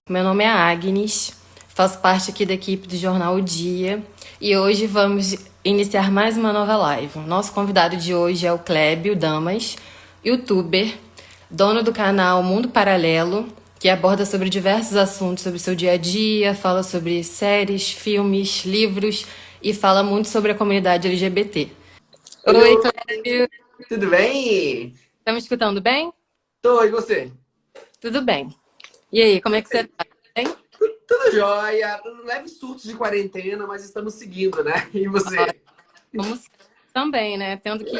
Meu nome é Agnes, faço parte aqui da equipe do Jornal O Dia e hoje vamos iniciar mais uma nova live. Nosso convidado de hoje é o Clébio Damas, youtuber, dono do canal Mundo Paralelo, que aborda sobre diversos assuntos sobre seu dia a dia, fala sobre séries, filmes, livros e fala muito sobre a comunidade LGBT. Oi, Oi, Clébio! tudo bem? Tá me escutando bem? Tô, e você? Tudo bem. E aí, como é que você Perfeito. tá? Bem? Tudo jóia. Leve surtos de quarentena, mas estamos seguindo, né? E você? Vamos também, né? Tendo que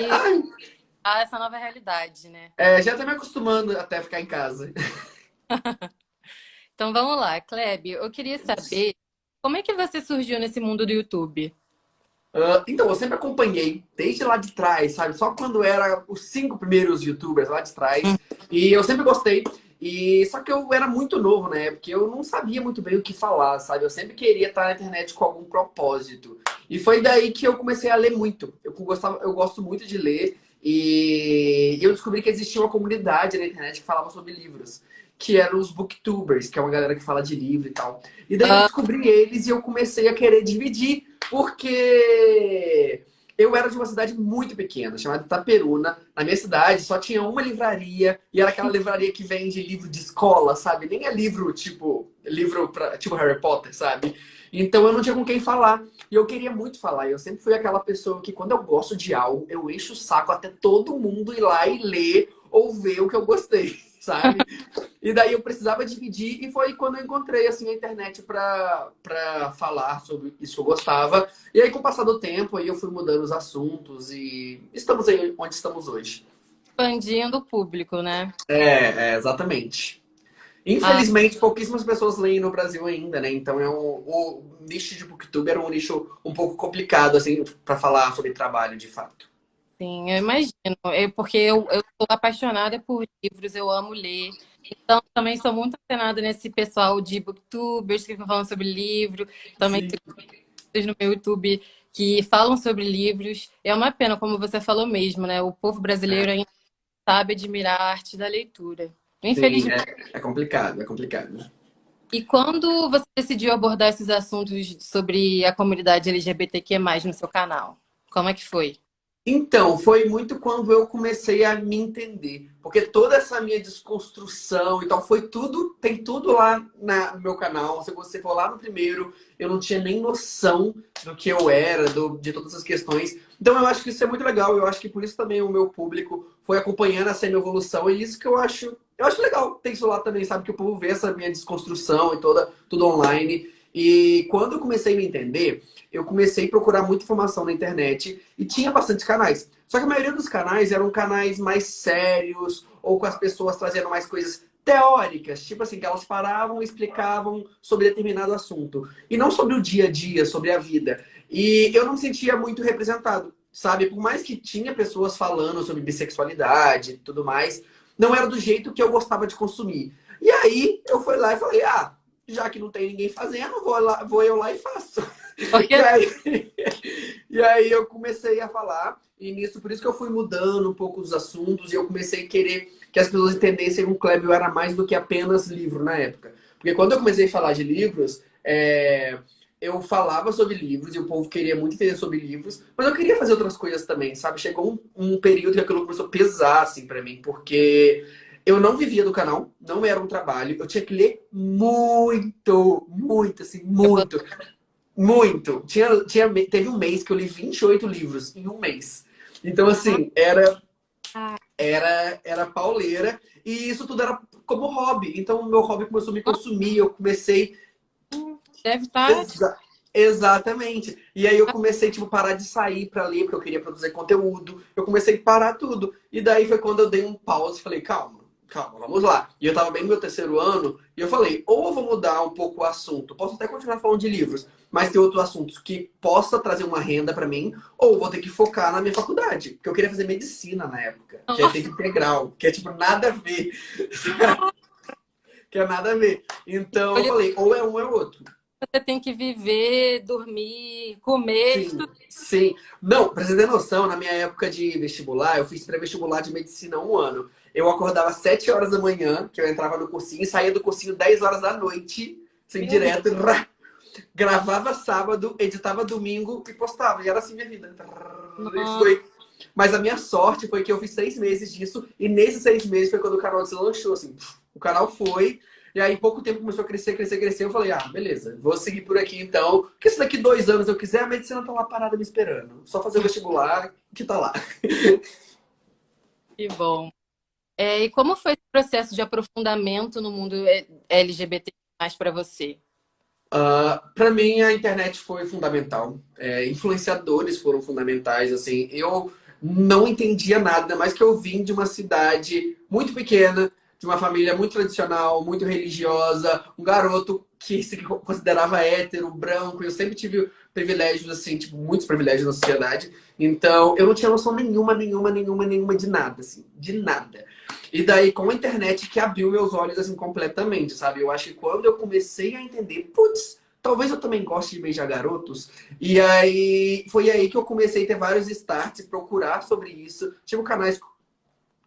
Ai, essa nova realidade, né? já tô me acostumando até ficar em casa. Então vamos lá, Klebe, eu queria saber como é que você surgiu nesse mundo do YouTube? Então, eu sempre acompanhei, desde lá de trás, sabe? Só quando era os 5 primeiros YouTubers lá de trás. E eu sempre gostei. Só que eu era muito novo na época, eu não sabia muito bem o que falar, sabe? Eu sempre queria estar na internet com algum propósito. E foi daí que eu comecei a ler muito. Eu gosto muito de ler. E eu descobri que existia uma comunidade na internet que falava sobre livros, que eram os booktubers, que é uma galera que fala de livro e tal. E daí eu Ah, descobri eles e eu comecei a querer dividir, porque eu era de uma cidade muito pequena, chamada Itaperuna. Na minha cidade só tinha uma livraria, e era aquela livraria que vende livro de escola, sabe? Nem é livro tipo Harry Potter, sabe? Então eu não tinha com quem falar. E eu queria muito falar. Eu sempre fui aquela pessoa que, quando eu gosto de algo, eu encho o saco até todo mundo ir lá e ler ou ver o que eu gostei, sabe? E daí eu precisava dividir, e foi quando eu encontrei assim a internet para falar sobre isso que eu gostava. E aí, com o passar do tempo, aí eu fui mudando os assuntos e estamos aí onde estamos hoje. expandindo o público, né? Exatamente. Ah, Infelizmente, pouquíssimas pessoas leem no Brasil ainda, né? Então o nicho de booktube era um nicho um pouco complicado, assim, para falar sobre trabalho de fato. sim, eu imagino. Porque eu sou apaixonada por livros, eu amo ler. Então, também sou muito antenada nesse pessoal de booktubers que ficam falando sobre livro. Também Sim. tem no meu YouTube que falam sobre livros. É uma pena, como você falou mesmo, né? O povo brasileiro ainda sabe admirar a arte da leitura. Sim, Infelizmente. é complicado, é complicado. E quando você decidiu abordar esses assuntos sobre a comunidade LGBTQ+, no seu canal? Como é que foi? Então, foi muito quando eu comecei a me entender. Porque toda essa minha desconstrução e tal, foi tudo, tem tudo lá no meu canal. Se você for lá no primeiro, eu não tinha nem noção do que eu era, de todas essas questões. Então, eu acho que isso é muito legal. Eu acho que por isso também o meu público foi acompanhando essa minha evolução. E isso que eu acho legal. Tem isso lá também, sabe? Que o povo vê essa minha desconstrução e tudo online. E quando eu comecei a me entender, eu comecei a procurar muita informação na internet e tinha bastante canais. Só que a maioria dos canais eram canais mais sérios, ou com as pessoas trazendo mais coisas teóricas, tipo assim, que elas paravam e explicavam sobre determinado assunto. E não sobre o dia a dia, sobre a vida. E eu não me sentia muito representado, sabe? Por mais que tinha pessoas falando sobre bissexualidade e tudo mais, não era do jeito que eu gostava de consumir. E aí eu fui lá e falei, já que não tem ninguém fazendo, vou eu lá e faço. E Porque aí, e aí eu comecei a falar, e nisso, por isso que eu fui mudando um pouco os assuntos, e eu comecei a querer que as pessoas entendessem que o Kleber era mais do que apenas livro na época. Porque quando eu comecei a falar de livros, eu falava sobre livros, e o povo queria muito entender sobre livros, mas eu queria fazer outras coisas também, sabe? Chegou um período que aquilo começou a pesar, assim, pra mim, porque eu não vivia do canal, não era um trabalho, eu tinha que ler muito, muito, assim, eu vou... muito. Muito. Teve um mês que eu li 28 livros em um mês. Então, assim, era pauleira. E isso tudo era como hobby. Então, o meu hobby começou a me consumir. Eu comecei. Deve estar. exa- Exatamente. E aí eu comecei, tipo, parar de sair pra ler, porque eu queria produzir conteúdo. Eu comecei a parar tudo. E daí foi quando eu dei um pause e falei, calma, calma, vamos lá. E eu tava bem no meu terceiro ano, e eu falei, ou eu vou mudar um pouco o assunto, posso até continuar falando de livros, mas ter outros assuntos que possa trazer uma renda pra mim, ou vou ter que focar na minha faculdade. Porque eu queria fazer medicina na época, que é tempo integral, que é tipo nada a ver. Que é nada a ver. Então eu falei, ou é um ou é outro. Você tem que viver, dormir, comer, Sim, estudar. sim. Não, pra você ter noção, na minha época de vestibular, eu fiz pré-vestibular de medicina há um ano. Eu acordava às 7 horas da manhã, que eu entrava no cursinho, e saía do cursinho 10 horas da noite, assim, Meu Deus. direto. Gravava sábado, editava domingo e postava. E era assim minha vida. Isso Nossa. foi. Mas a minha sorte foi que eu fiz 6 meses disso, e nesses 6 meses foi quando o canal deslanchou, assim. O canal foi, e aí em pouco tempo começou a crescer, crescer, crescer. Eu falei, ah, beleza, vou seguir por aqui então. Porque se daqui 2 anos eu quiser, a medicina tá lá parada me esperando. Só fazer o vestibular que tá lá. Que bom. E como foi esse processo de aprofundamento no mundo LGBT mais para você? Para mim, a internet foi fundamental. Influenciadores foram fundamentais. Assim, eu não entendia nada, mas que eu vim de uma cidade muito pequena, de uma família muito tradicional, muito religiosa, um garoto que se considerava hétero, branco. Eu sempre tive privilégios, assim, tipo, muitos privilégios na sociedade. Então, eu não tinha noção nenhuma de nada, assim, de nada. E daí, com a internet, que abriu meus olhos, assim, completamente, sabe? Eu acho que quando eu comecei a entender, putz, talvez eu também goste de beijar garotos. E aí, foi aí que eu comecei a ter vários starts e procurar sobre isso. Tipo, canais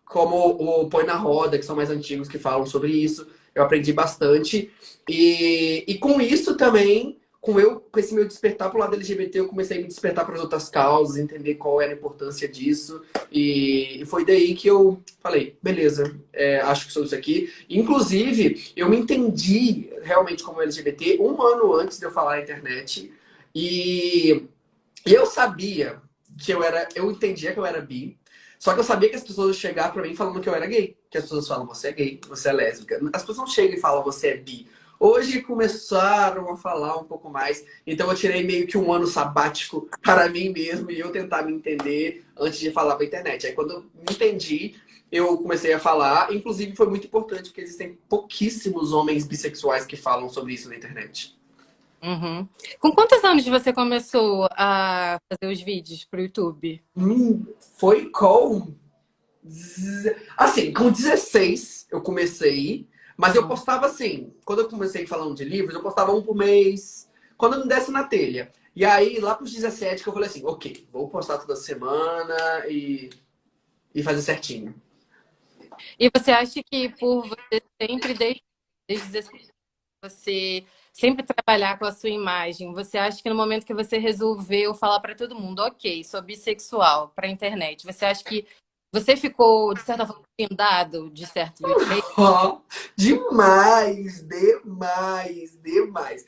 como o Põe na Roda, que são mais antigos, que falam sobre isso. Eu aprendi bastante. E com isso também, com esse meu despertar pro lado LGBT, eu comecei a me despertar para as outras causas, entender qual era a importância disso. E foi daí que eu falei, beleza, acho que sou isso aqui. Inclusive, eu me entendi realmente como LGBT 1 ano antes de eu falar na internet. E eu sabia eu entendia que eu era bi, só que eu sabia que as pessoas iam chegar pra mim falando que eu era gay. Que as pessoas falam, você é gay, você é lésbica. As pessoas não chegam e falam, você é bi. Hoje começaram a falar um pouco mais, então eu tirei meio que 1 ano sabático para mim mesmo e eu tentar me entender antes de falar pra internet. Aí quando eu me entendi, eu comecei a falar, inclusive foi muito importante, porque existem pouquíssimos homens bissexuais que falam sobre isso na internet. Uhum. Com quantos anos você começou a fazer os vídeos pro YouTube? Foi com Assim, com 16 eu comecei, mas eu Uhum. postava assim, quando eu comecei falando de livros, eu postava um por mês, quando eu me desse na telha. E aí, lá pros 17 que eu falei assim, ok, vou postar toda semana e fazer certinho. E você acha que por você sempre, desde 16, você sempre trabalhar com a sua imagem, você acha que no momento que você resolveu falar para todo mundo, ok, sou bissexual, para a internet, você acha que você ficou, de certa forma, blindado, de certo jeito? Ó, demais, demais, demais.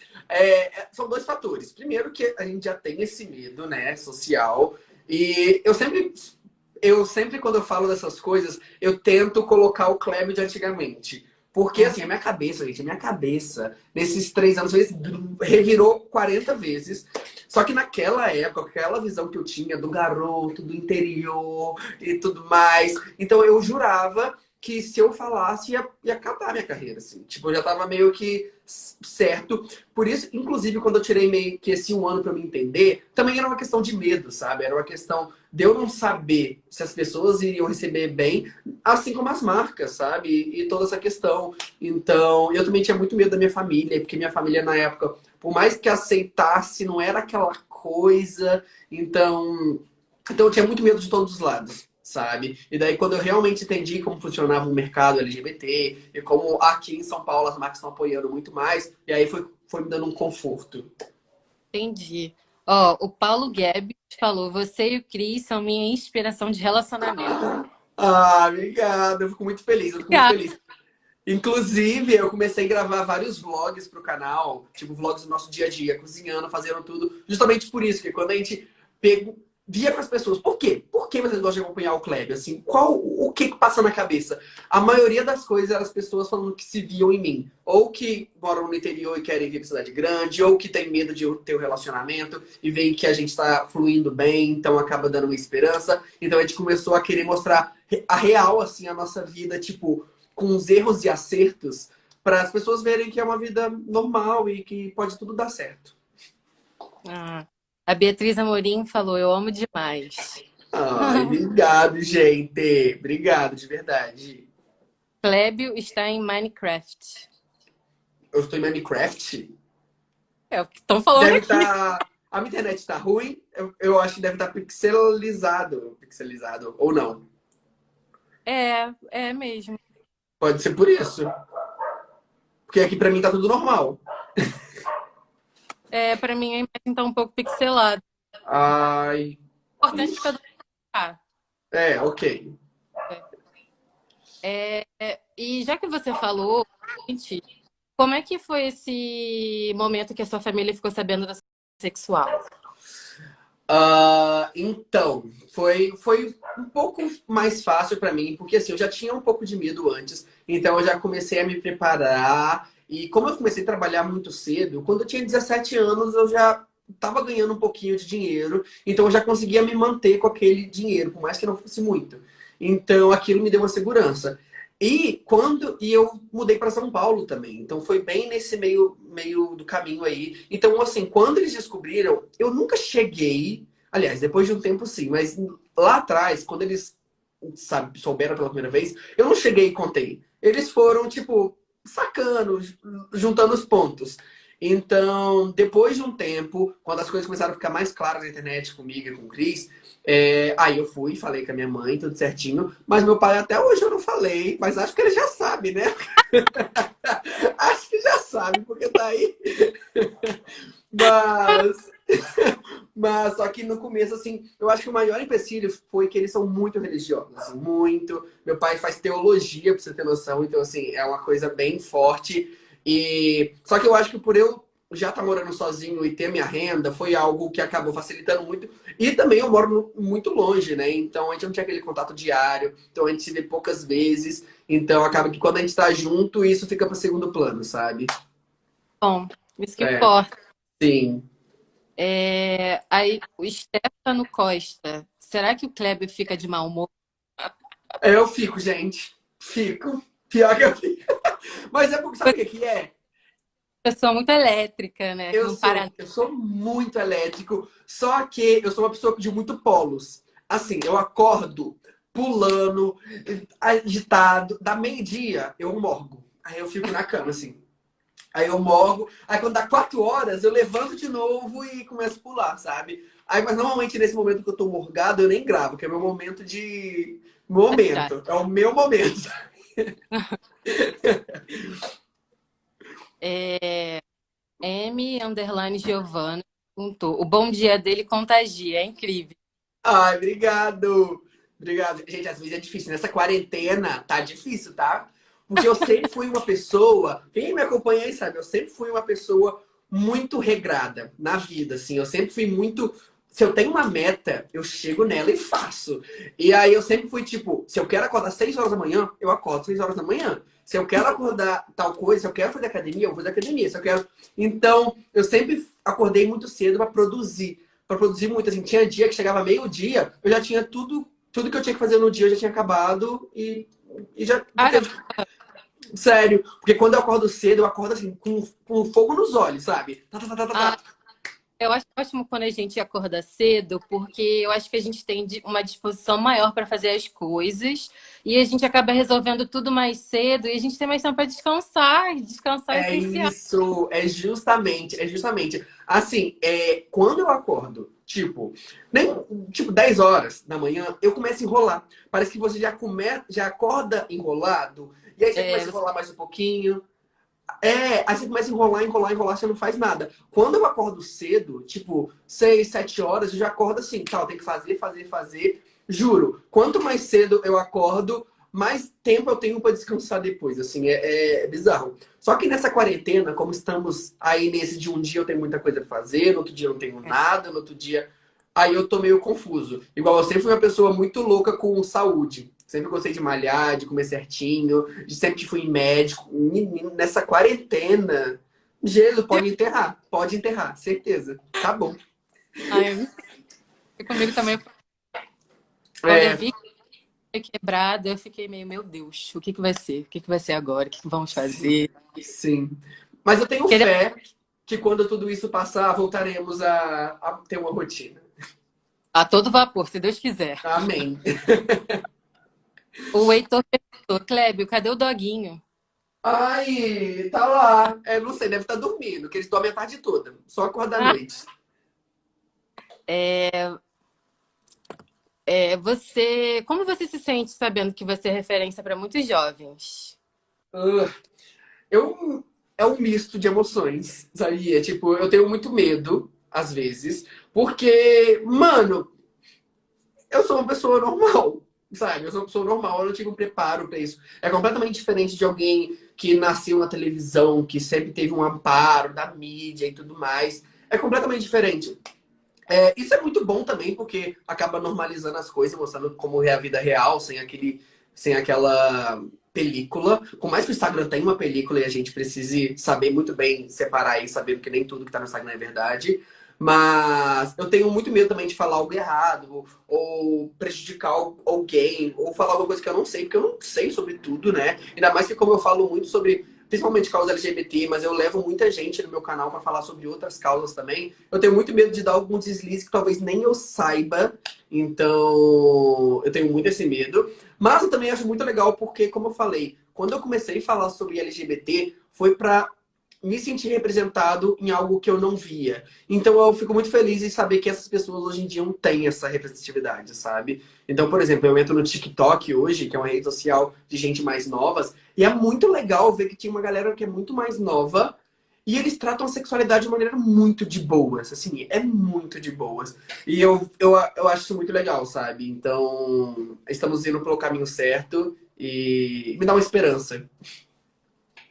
São dois fatores. Primeiro que a gente já tem esse medo, né, social. E eu sempre, quando eu falo dessas coisas, eu tento colocar o Kleber de antigamente. Porque, assim, a minha cabeça, gente, a minha cabeça, nesses 3 anos, revirou 40 vezes. Só que naquela época, aquela visão que eu tinha do garoto, do interior e tudo mais. Então eu jurava que se eu falasse, ia acabar a minha carreira, assim. Tipo, eu já tava meio que certo. Por isso, inclusive, quando eu tirei meio que esse 1 ano pra me entender, também era uma questão de medo, sabe? Era uma questão de eu não saber se as pessoas iriam receber bem, assim como as marcas, sabe? E toda essa questão. Então, eu também tinha muito medo da minha família, porque minha família na época, por mais que aceitasse, não era aquela coisa. Então eu tinha muito medo de todos os lados, sabe? E daí, quando eu realmente entendi como funcionava o mercado LGBT e como aqui em São Paulo as marcas estão apoiando muito mais, e aí foi me dando um conforto. Entendi. Ó, o Paulo Guedes falou, você e o Cris são minha inspiração de relacionamento. Ah, obrigado. Eu fico muito feliz, eu fico muito Obrigada. feliz. Inclusive, eu comecei a gravar vários vlogs pro canal, tipo vlogs do nosso dia a dia, cozinhando, fazendo tudo, justamente por isso, que quando a gente via para as pessoas, por quê? Por que vocês gostam de acompanhar o Kleber? Assim, o que passa na cabeça? A maioria das coisas eram as pessoas falando que se viam em mim, ou que moram no interior e querem vir para cidade grande, ou que tem medo de ter um relacionamento e veem que a gente está fluindo bem, então acaba dando uma esperança. Então a gente começou a querer mostrar a real, assim, a nossa vida, tipo com os erros e acertos, para as pessoas verem que é uma vida normal e que pode tudo dar certo. Ah, a Beatriz Amorim falou, eu amo demais. Ai, obrigado, gente. Obrigado, de verdade. Clébio está em Minecraft. Eu estou em Minecraft. É o que estão falando Deve aqui. estar. A minha internet está ruim. Eu acho que deve estar pixelizado. Pixelizado. Ou não. É mesmo. Pode ser por isso. Porque aqui pra mim tá tudo normal. Pra mim a imagem tá um pouco pixelada. Ai. Importante Ixi. cada um. Ah, Ok. e já que você falou, gente, como é que foi esse momento que a sua família ficou sabendo da sua sexual? Então, foi um pouco mais fácil pra mim, porque assim, eu já tinha um pouco de medo antes, então eu já comecei a me preparar. E como eu comecei a trabalhar muito cedo, quando eu tinha 17 anos, eu já estava ganhando um pouquinho de dinheiro, então eu já conseguia me manter com aquele dinheiro, por mais que não fosse muito. Então aquilo me deu uma segurança. E eu mudei para São Paulo também, então foi bem nesse meio do caminho aí. Então, assim, quando eles descobriram, eu nunca cheguei. Aliás, depois de um tempo sim, mas lá atrás, quando eles, sabe, souberam pela primeira vez, eu não cheguei e contei. Eles foram, tipo, sacando, juntando os pontos. Então, depois de um tempo, quando as coisas começaram a ficar mais claras na internet comigo e com o Cris, aí eu fui, falei com a minha mãe, tudo certinho. Mas meu pai até hoje eu não falei, mas acho que ele já sabe, né? Acho que já sabe, porque tá aí. Mas Mas só que no começo, assim, eu acho que o maior empecilho foi que eles são muito religiosos, assim, muito. Meu pai faz teologia, pra você ter noção, então, assim, é uma coisa bem forte. E só que eu acho que por eu já estar morando sozinho e ter minha renda, foi algo que acabou facilitando muito. E também eu moro muito longe, né? Então a gente não tinha aquele contato diário, então a gente se vê poucas vezes. Então acaba que quando a gente tá junto, isso fica para segundo plano, sabe? Bom, isso que É, importa. sim. Aí, o Stefano Costa, será que o Kleber fica de mau humor? Eu fico, gente. Fico. Pior que eu fico. Mas é porque, sabe o que que é? Pessoa muito elétrica, né? Eu Não para. sou, eu sou muito elétrico, só que eu sou uma pessoa de muito polos. Assim, eu acordo pulando, agitado, dá meio-dia, eu morgo. Aí eu fico na cama, assim. Aí eu morgo, aí quando dá 4 horas, eu levanto de novo e começo a pular, sabe? Aí, mas normalmente nesse momento que eu tô morgado, eu nem gravo, que é meu momento de. Momento. É o meu momento. M_Giovanna perguntou. O bom dia dele contagia, é incrível. Ai, obrigado. Obrigado. Gente, às vezes é difícil. Nessa quarentena, tá difícil, tá? Porque eu sempre fui uma pessoa, quem me acompanha aí sabe, eu sempre fui uma pessoa muito regrada na vida, assim. Eu sempre fui muito. Se eu tenho uma meta, eu chego nela e faço. E aí eu sempre fui tipo, se eu quero acordar 6 horas da manhã, eu acordo 6 horas da manhã. Se eu quero acordar tal coisa, se eu quero fazer academia, eu vou fazer academia. Se eu quero. Então, eu sempre acordei muito cedo para produzir muito. Assim, tinha dia que chegava meio-dia, eu já tinha tudo que eu tinha que fazer no dia, eu já tinha acabado e já. Porque, Cara, sério, porque quando eu acordo cedo, eu acordo assim, com fogo nos olhos, sabe? Tá, tá, tá, tá, ah, tá. eu acho ótimo quando a gente acorda cedo, porque eu acho que a gente tem uma disposição maior para fazer as coisas e a gente acaba resolvendo tudo mais cedo e a gente tem mais tempo para descansar. E descansar é É essencial. isso, é justamente. Assim, quando eu acordo, nem, tipo 10 horas da manhã, eu começo a enrolar. Parece que você já acorda enrolado, e aí você É, começa a enrolar mais um pouquinho. Aí você começa a enrolar, enrolar, enrolar, você não faz nada. Quando eu acordo cedo, tipo 6, 7 horas, eu já acordo assim, tal, tem que fazer, fazer, fazer. Juro, quanto mais cedo eu acordo, mais tempo eu tenho para descansar depois, assim, é bizarro. Só que nessa quarentena, como estamos aí nesse de um dia eu tenho muita coisa para fazer, no outro dia eu não tenho nada, no outro dia aí eu tô meio confuso. Igual eu sempre fui uma pessoa muito louca com saúde. Sempre gostei de malhar, de comer certinho, sempre fui em médico. Menino, nessa quarentena, Jesus, pode enterrar, certeza. Tá bom. ai, comigo também. Quando eu É, vi que foi quebrado, eu fiquei meio, meu Deus, o que que vai ser? O que que vai ser agora? O que que vamos sim, fazer? sim. Mas eu tenho Queria... fé que quando tudo isso passar, voltaremos a ter uma rotina. A todo vapor, se Deus quiser. Amém. O Heitor perguntou, Clébio, cadê o doguinho? Ai, tá lá. Não sei, deve estar dormindo, que eles dormem a tarde toda. Só acordar à Ah, noite. Como você se sente sabendo que você é referência para muitos jovens? Ah, eu, é um misto de emoções, sabe? É tipo, eu tenho muito medo, às vezes, porque, mano, eu sou uma pessoa normal, sabe? Eu sou uma pessoa normal, eu não tive um preparo pra isso. É completamente diferente de alguém que nasceu na televisão, que sempre teve um amparo da mídia e tudo mais. É completamente diferente. Isso é muito bom também, porque acaba normalizando as coisas, mostrando como é a vida real, sem aquela película. Por mais que o Instagram tenha uma película e a gente precise saber muito bem separar e saber que nem tudo que tá no Instagram é verdade. Mas eu tenho muito medo também de falar algo errado, ou prejudicar alguém, ou falar alguma coisa que eu não sei, porque eu não sei sobre tudo, né? Ainda mais que como eu falo muito sobre, principalmente causa LGBT, mas eu levo muita gente no meu canal para falar sobre outras causas também. Eu tenho muito medo de dar algum deslize que talvez nem eu saiba. Então, eu tenho muito esse medo. Mas eu também acho muito legal porque, como eu falei, quando eu comecei a falar sobre LGBT, foi para me sentir representado em algo que eu não via. Então eu fico muito feliz em saber que essas pessoas hoje em dia não têm essa representatividade, sabe? Então, por exemplo, eu entro no TikTok hoje, que é uma rede social de gente mais novas, e é muito legal ver que tinha uma galera que é muito mais nova e eles tratam a sexualidade de maneira muito de boas, assim, é muito de boas. E eu acho isso muito legal, sabe? Então, estamos indo pelo caminho certo e me dá uma esperança.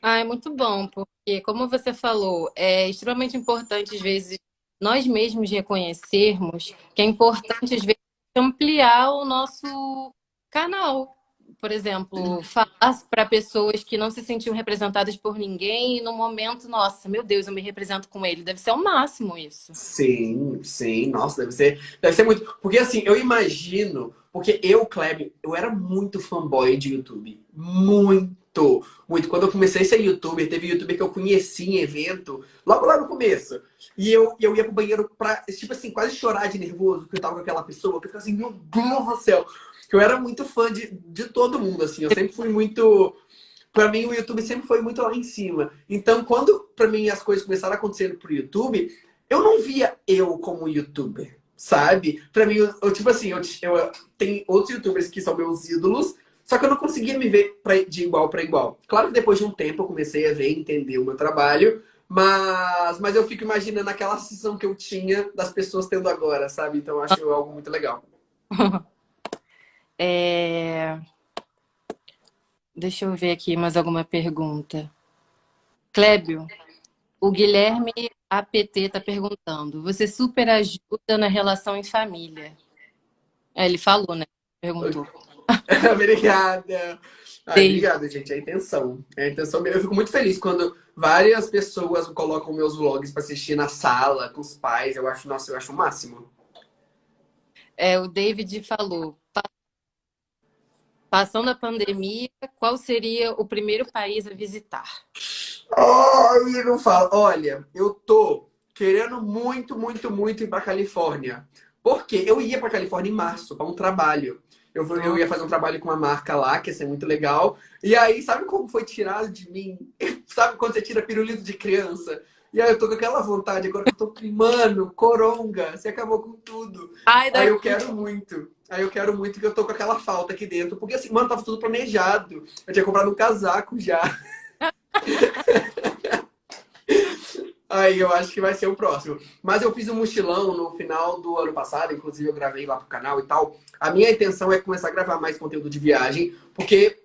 Ah, é muito bom, porque, como você falou, é extremamente importante, às vezes, nós mesmos reconhecermos que é importante, às vezes, ampliar o nosso canal. Por exemplo, falar para pessoas que não se sentiam representadas por ninguém e no momento, nossa, meu Deus, eu me represento com ele. Deve ser o máximo isso. Sim, sim, nossa, deve ser muito. Porque assim, eu imagino, porque eu, Kleber, eu era muito fanboy de YouTube. Muito, muito. Quando eu comecei a ser youtuber, teve youtuber que eu conheci em evento, logo lá no começo. E eu ia pro banheiro pra, tipo assim, quase chorar de nervoso, porque eu tava com aquela pessoa, que eu ficava assim, meu Deus do céu. Que eu era muito fã de todo mundo, assim. Eu sempre fui muito. Pra mim, o YouTube sempre foi muito lá em cima. Então, quando pra mim as coisas começaram a acontecer pro YouTube, eu não via eu como youtuber, sabe? Pra mim, tipo assim, eu tenho outros youtubers que são meus ídolos, só que eu não conseguia me ver de igual para igual. Claro que depois de um tempo eu comecei a ver e entender o meu trabalho, mas eu fico imaginando aquela sensação que eu tinha das pessoas tendo agora, sabe? Então eu acho algo muito legal. É, Deixa eu ver aqui mais alguma pergunta. Clébio, o Guilherme APT está perguntando: você super ajuda na relação em família? Ele falou, né? Perguntou. Obrigada. Ai, Dave, obrigado, gente. É a intenção. É a intenção. Eu fico muito feliz quando várias pessoas colocam meus vlogs para assistir na sala, com os pais. Eu acho, nossa, eu acho o máximo. o David falou: passando a pandemia, qual seria o primeiro país a visitar? Ai, não fala. Olha, eu tô querendo muito, muito, muito ir pra Califórnia. Porque eu ia pra Califórnia em março, para um trabalho. Eu ia fazer um trabalho com uma marca lá, que ia ser muito legal. E aí, sabe como foi tirado de mim? Sabe quando você tira pirulito de criança? E aí eu tô com aquela vontade, agora que eu tô, mano, coronga, você acabou com tudo. Ai, Aí eu daqui. quero muito. Aí eu quero muito que eu tô com aquela falta aqui dentro. Porque assim, mano, tava tudo planejado. Eu tinha comprado um casaco já. Aí eu acho que vai ser o próximo. Mas eu fiz um mochilão no final do ano passado, inclusive eu gravei lá pro canal e tal. A minha intenção é começar a gravar mais conteúdo de viagem, porque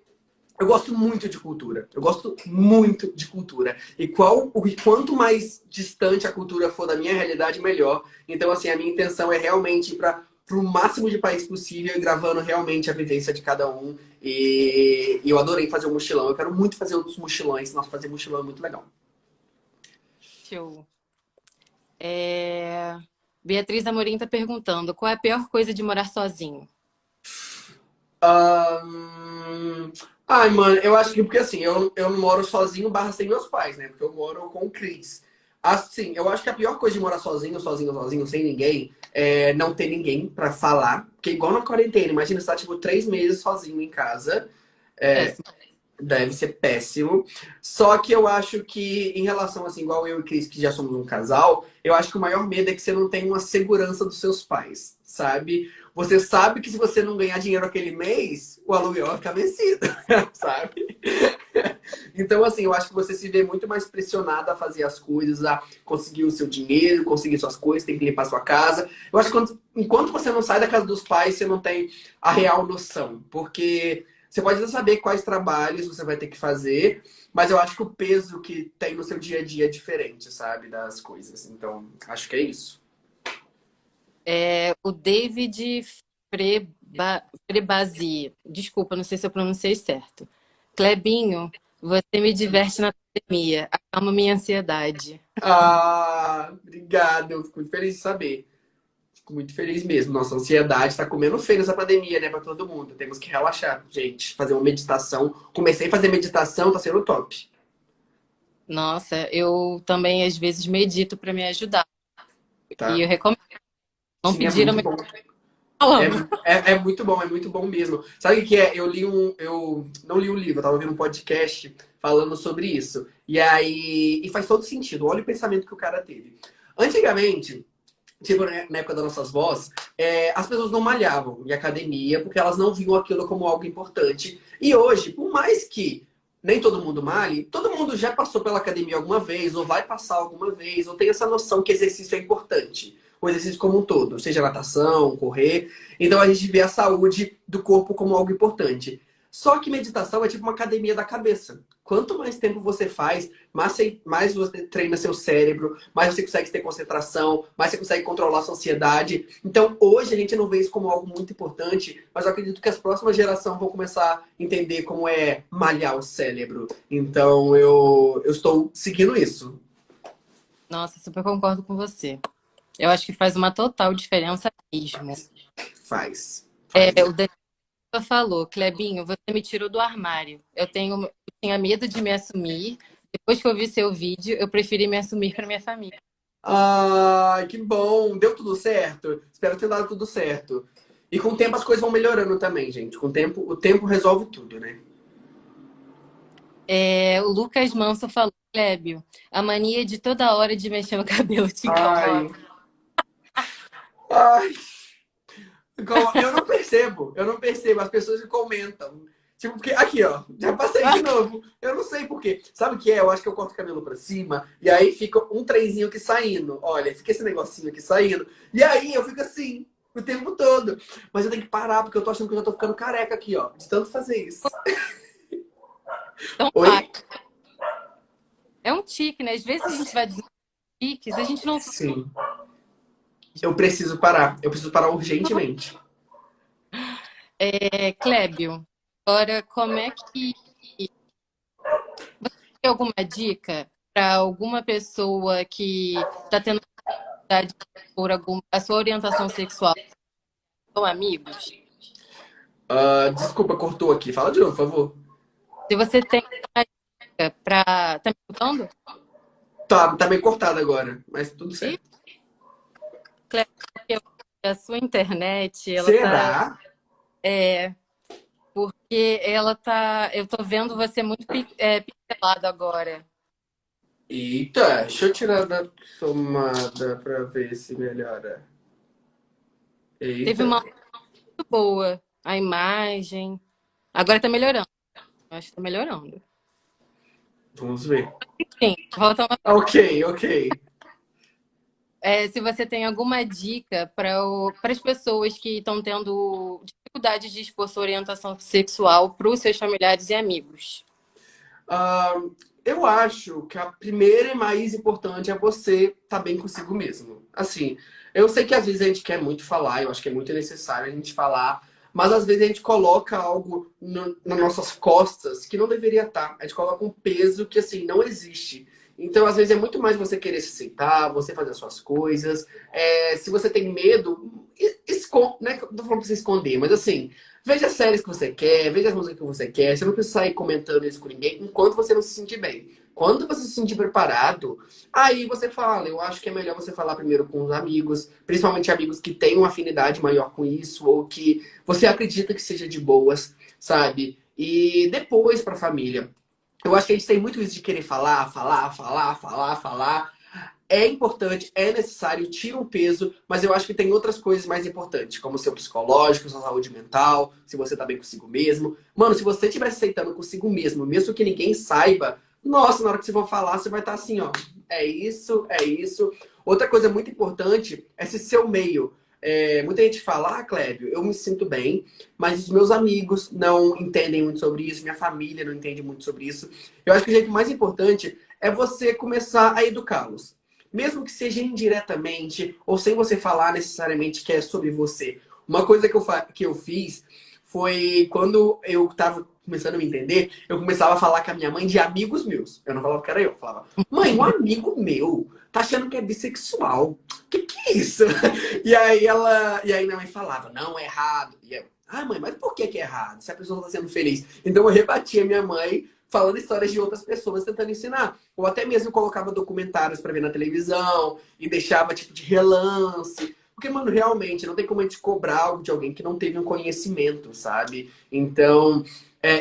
eu gosto muito de cultura. Eu gosto muito de cultura. E quanto mais distante a cultura for da minha realidade, melhor. Então, assim, a minha intenção é realmente ir para o máximo de país possível e gravando realmente a vivência de cada um. E eu adorei fazer um mochilão. Eu quero muito fazer outros mochilões. Nossa, fazer mochilão é muito legal. Show. Beatriz Amorim está perguntando: qual é a pior coisa de morar sozinho? Ahn, Ai, mano, eu acho que porque assim, eu não moro sozinho barra sem meus pais, né? Porque eu moro com o Cris. Assim, eu acho que a pior coisa de morar sozinho, sozinho, sozinho, sem ninguém, é não ter ninguém pra falar. Porque igual na quarentena, imagina você tá tipo 3 meses sozinho em casa. É, Péssimo. deve ser péssimo. Só que eu acho que, em relação, assim, igual eu e o Cris, que já somos um casal, eu acho que o maior medo é que você não tenha uma segurança dos seus pais, sabe? você sabe que se você não ganhar dinheiro aquele mês, o aluguel vai ficar vencido, sabe? Então, assim, eu acho que você se vê muito mais pressionada a fazer as coisas, a conseguir o seu dinheiro, conseguir suas coisas, tem que limpar sua casa. Eu acho que enquanto você não sai da casa dos pais, você não tem a real noção. Porque você pode até saber quais trabalhos você vai ter que fazer, mas eu acho que o peso que tem no seu dia a dia é diferente, sabe? Das coisas. Então, acho que é isso. O David Frebazi, desculpa, não sei se eu pronunciei certo. Clebinho, você me diverte na academia, acalma minha ansiedade. Ah, obrigado. Eu fico muito feliz de saber. Fico muito feliz mesmo. Nossa ansiedade tá comendo feio nessa pandemia, né? Pra todo mundo. Temos que relaxar, gente. Fazer uma meditação. Comecei a fazer meditação, tá sendo top. Nossa, eu também às vezes medito para me ajudar. E Tá? eu recomendo. Não Sim, é pediram, muito mas bom. É, falando. é muito bom mesmo. Sabe o que é? Eu não li um livro, eu tava ouvindo um podcast falando sobre isso. E faz todo sentido. Olha o pensamento que o cara teve. Antigamente, tipo, né, na época das nossas vós, as pessoas não malhavam em academia porque elas não viam aquilo como algo importante. E hoje, por mais que nem todo mundo malhe, todo mundo já passou pela academia alguma vez, ou vai passar alguma vez, ou tem essa noção que exercício é importante. O exercício como um todo, seja natação, correr. Então a gente vê a saúde do corpo como algo importante. Só que meditação é tipo uma academia da cabeça. Quanto mais tempo você faz, mais você treina seu cérebro, mais você consegue ter concentração, mais você consegue controlar sua ansiedade. Então, hoje a gente não vê isso como algo muito importante, mas eu acredito que as próximas gerações vão começar a entender como é malhar o cérebro. Então, eu estou seguindo isso. Nossa, super concordo com você. Eu acho que faz uma total diferença mesmo. Faz. Faz. O Daniel falou, Clebinho, você me tirou do armário. Eu tinha medo de me assumir. Depois que eu vi seu vídeo, eu preferi me assumir para minha família. Ai, que bom. Deu tudo certo? Espero ter dado tudo certo. E com o tempo as coisas vão melhorando também, gente. Com o tempo resolve tudo, né? O Lucas Manso falou, Clébio, a mania de toda hora de mexer no cabelo te incomoda. Ai, ai. Eu não percebo, as pessoas comentam. Tipo, porque aqui, ó, já passei de novo. Eu não sei por quê. Sabe o que é? Eu acho que eu corto o cabelo pra cima e aí fica um trenzinho aqui saindo. Olha, fica esse negocinho aqui saindo. E aí eu fico assim o tempo todo. Mas eu tenho que parar porque eu tô achando que eu já tô ficando careca aqui, ó, de tanto fazer isso. Então, Oi? é um tique, né? Às vezes a gente vai dizer tiques, a gente não. Sim. Eu preciso parar. Eu preciso parar urgentemente. Clébio, agora como é que. Tem alguma dica para alguma pessoa que está tendo dificuldade por a sua orientação sexual? São amigos? Ah, desculpa, cortou aqui. Fala de novo, por favor. Se você tem uma dica para. Tá me escutando? Tá meio cortado agora, mas tudo Ih, certo. Clébio, porque a sua internet, ela tá. Será? Porque ela tá. Eu tô vendo você muito pixelado agora. Eita, deixa eu tirar da tomada pra ver se melhora. Teve Eita, uma muito boa a imagem. Agora tá melhorando. Eu acho que tá melhorando. vamos ver. Sim, volta uma. Ok, ok. Se você tem alguma dica para as pessoas que estão tendo dificuldade de expor sua orientação sexual para os seus familiares e amigos. Ah, eu acho que a primeira e mais importante é você estar bem consigo mesmo. Assim, eu sei que às vezes a gente quer muito falar, eu acho que é muito necessário a gente falar, mas às vezes a gente coloca algo nas nossas costas que não deveria estar. A gente coloca um peso que, assim, não existe. Então, às vezes, é muito mais você querer se aceitar, você fazer as suas coisas. Se você tem medo, esconde, não é que eu tô falando pra você esconder, mas assim, veja as séries que você quer, veja as músicas que você quer. Você não precisa sair comentando isso com ninguém enquanto você não se sentir bem. Quando você se sentir preparado, aí você fala. Eu acho que é melhor você falar primeiro com os amigos, principalmente amigos que têm uma afinidade maior com isso, ou que você acredita que seja de boas, sabe? E depois pra família. Eu acho que a gente tem muito isso de querer falar, falar, falar, falar, falar. é importante, é necessário, tira um peso, mas eu acho que tem outras coisas mais importantes, como o seu psicológico, sua saúde mental, se você tá bem consigo mesmo. Mano, se você estiver aceitando consigo mesmo, mesmo que ninguém saiba, nossa, na hora que você for falar, você vai estar assim, ó, é isso, é isso. Outra coisa muito importante é esse seu meio. Muita gente fala, Clébio, eu me sinto bem, mas os meus amigos não entendem muito sobre isso, minha família não entende muito sobre isso. Eu acho que o jeito mais importante é você começar a educá-los. Mesmo que seja indiretamente, ou sem você falar necessariamente que é sobre você. Uma coisa que eu fiz foi quando eu tava começando a me entender, eu começava a falar com a minha mãe de amigos meus. Eu não falava que era eu falava, mãe, um amigo meu tá achando que é bissexual. Que é isso? E aí minha mãe falava, não, é errado. E eu, mãe, mas por que é errado? Se a pessoa tá sendo feliz. Então eu rebatia minha mãe falando histórias de outras pessoas tentando ensinar. Ou até mesmo colocava documentários pra ver na televisão e deixava tipo de relance. Porque, mano, realmente não tem como a gente cobrar algo de alguém que não teve um conhecimento, sabe? Então,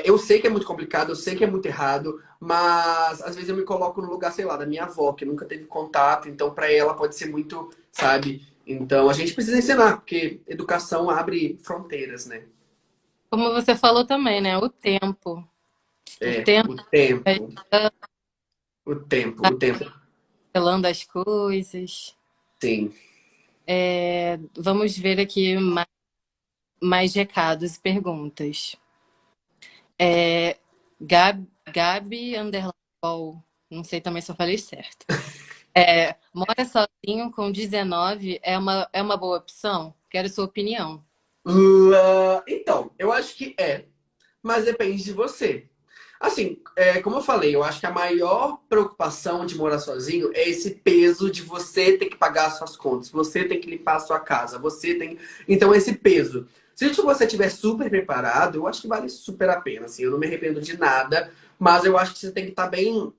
eu sei que é muito complicado, eu sei que é muito errado, mas às vezes eu me coloco no lugar, sei lá, da minha avó, que nunca teve contato, então pra ela pode ser muito, sabe? Então a gente precisa ensinar, porque educação abre fronteiras, né? Como você falou também, né? O tempo. O tempo O vai tempo, o tempo, falando as coisas. sim. Vamos ver aqui mais recados e perguntas. Gabi underline Paul, não sei também se eu falei certo. Mora sozinho com 19 é uma boa opção? Quero sua opinião. Então, eu acho que mas depende de você. Assim, como eu falei, eu acho que a maior preocupação de morar sozinho é esse peso de você ter que pagar as suas contas, você tem que limpar a sua casa, você tem. Então, esse peso. Se você estiver super preparado, eu acho que vale super a pena. Assim, eu não me arrependo de nada, mas eu acho que você tem que estar bem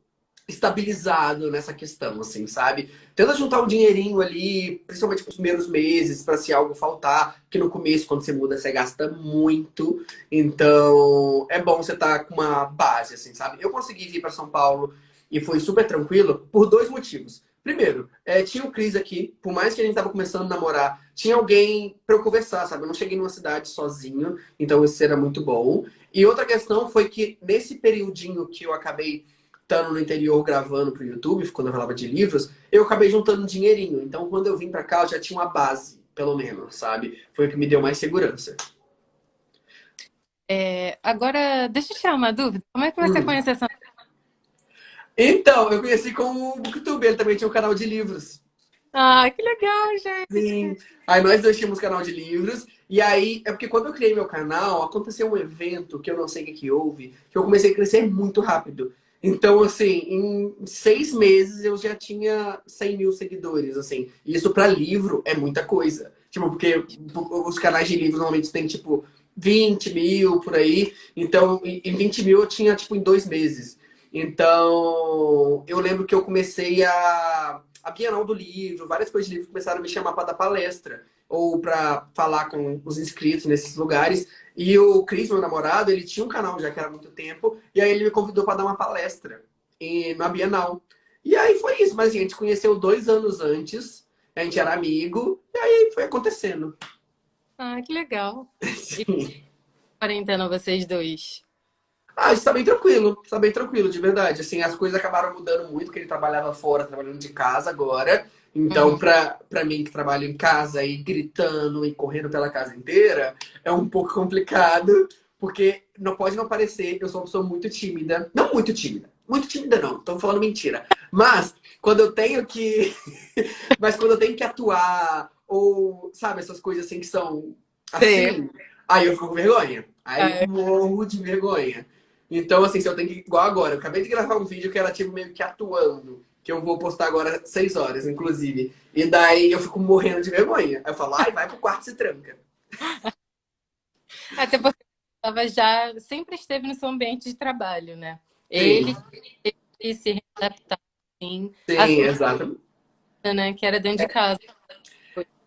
estabilizado nessa questão, assim, sabe? Tenta juntar um dinheirinho ali, principalmente nos primeiros meses, para se algo faltar, que no começo, quando você muda, você gasta muito. Então, é bom você estar com uma base, assim, sabe? Eu consegui vir para São Paulo e foi super tranquilo por dois motivos. Primeiro, tinha o Cris aqui, por mais que a gente tava começando a namorar, tinha alguém para eu conversar, sabe? Eu não cheguei numa cidade sozinho, então isso era muito bom. E outra questão foi que nesse periodinho que eu acabei estando no interior gravando pro YouTube, quando eu falava de livros, eu acabei juntando um dinheirinho. Então, quando eu vim pra cá, eu já tinha uma base, pelo menos, sabe? Foi o que me deu mais segurança. Agora, deixa eu tirar uma dúvida. Como é que você Hum. conhece essa... Então, eu conheci com o Booktube, ele também tinha um canal de livros. Ah, que legal, gente! Sim. Aí nós dois tínhamos canal de livros. E aí, é porque quando eu criei meu canal, aconteceu um evento que eu não sei o que houve, que eu comecei a crescer muito rápido. Então, assim, em 6 meses eu já tinha 100 mil seguidores, assim. E isso pra livro é muita coisa. Tipo, porque os canais de livro normalmente tem, tipo, 20 mil por aí. Então, em 20 mil eu tinha, tipo, em 2 meses. Então, eu lembro que eu comecei a Bienal do Livro, várias coisas de livro começaram a me chamar para dar palestra ou para falar com os inscritos nesses lugares. E o Cris, meu namorado, ele tinha um canal já que era há muito tempo, e aí ele me convidou para dar uma palestra na Bienal. E aí foi isso, mas assim, a gente conheceu 2 anos antes, a gente era amigo, e aí foi acontecendo. Ah, que legal. E Sim. quarentena, vocês dois? Está bem tranquilo, de verdade. Assim, as coisas acabaram mudando muito, porque ele trabalhava fora, trabalhando de casa agora. Então, Uhum. pra mim que trabalho em casa e gritando e correndo pela casa inteira, é um pouco complicado, porque não pode não parecer, eu sou uma pessoa muito tímida. Não muito tímida não, tô falando mentira. Mas quando eu tenho que. Mas quando eu tenho que atuar, ou, sabe, essas coisas assim que são Sim. assim, aí eu fico com vergonha. Aí eu É. morro de vergonha. Então, assim, se eu tenho que. Igual agora, eu acabei de gravar um vídeo que era tipo meio que atuando. Que eu vou postar agora 6 horas, inclusive. E daí eu fico morrendo de vergonha. Aí eu falo, ai, vai pro quarto e se tranca. Até porque ela já sempre esteve no seu ambiente de trabalho, né? Sim, Ele teve que se readaptar, assim, a sim, sua exato. rotina, né? Que era dentro de casa.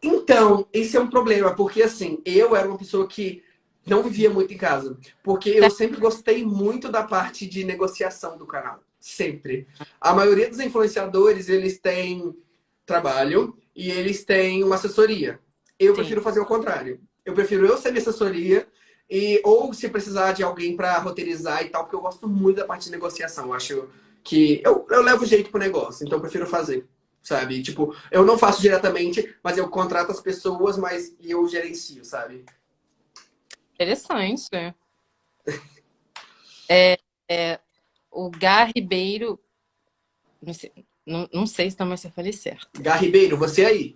Então, esse é um problema, porque assim, eu era uma pessoa que não vivia muito em casa. Porque eu sempre gostei muito da parte de negociação do canal. Sempre. A maioria dos influenciadores, eles têm trabalho e eles têm uma assessoria. Eu Sim. prefiro fazer o contrário. Eu prefiro eu ser minha assessoria ou se precisar de alguém para roteirizar e tal, porque eu gosto muito da parte de negociação. Eu acho que eu levo jeito pro negócio, então eu prefiro fazer, sabe? Tipo, eu não faço diretamente, mas eu contrato as pessoas, mas eu gerencio, sabe? Interessante. É, o Gá Ribeiro, não sei se também se eu falei certo. Gá Ribeiro, você aí.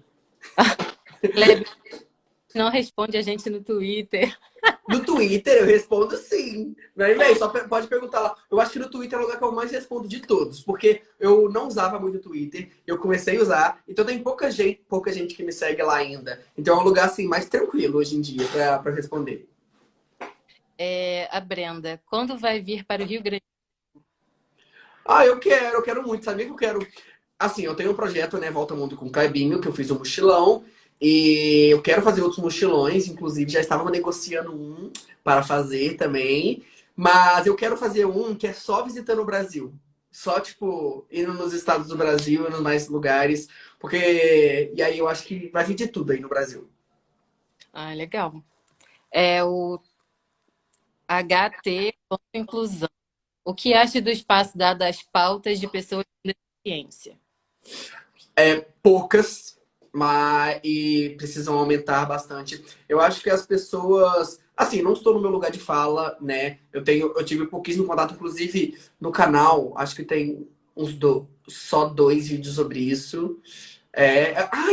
Kleber não responde a gente no Twitter. No Twitter eu respondo sim. Meu e-mail, só pode perguntar lá. Eu acho que no Twitter é o lugar que eu mais respondo de todos, porque eu não usava muito o Twitter, eu comecei a usar, então tem pouca gente que me segue lá ainda. Então é um lugar assim mais tranquilo hoje em dia para responder. A Brenda, quando vai vir para o Rio Grande? Ah, eu quero muito, sabia que eu quero. Assim, eu tenho um projeto, né, Volta ao Mundo com o Clebinho, que eu fiz um mochilão. E eu quero fazer outros mochilões, inclusive já estava negociando um para fazer também. Mas eu quero fazer um que é só visitando o Brasil. Só, tipo, indo nos estados do Brasil, nos mais lugares. Porque. E aí eu acho que vai vir de tudo aí no Brasil. Ah, legal. É o HT Inclusão. O que acha do espaço dado às pautas de pessoas com deficiência? Poucas, mas e precisam aumentar bastante. Eu acho que as pessoas, assim, não estou no meu lugar de fala, né? Eu tive pouquíssimo contato, inclusive no canal, acho que tem só 2 vídeos sobre isso.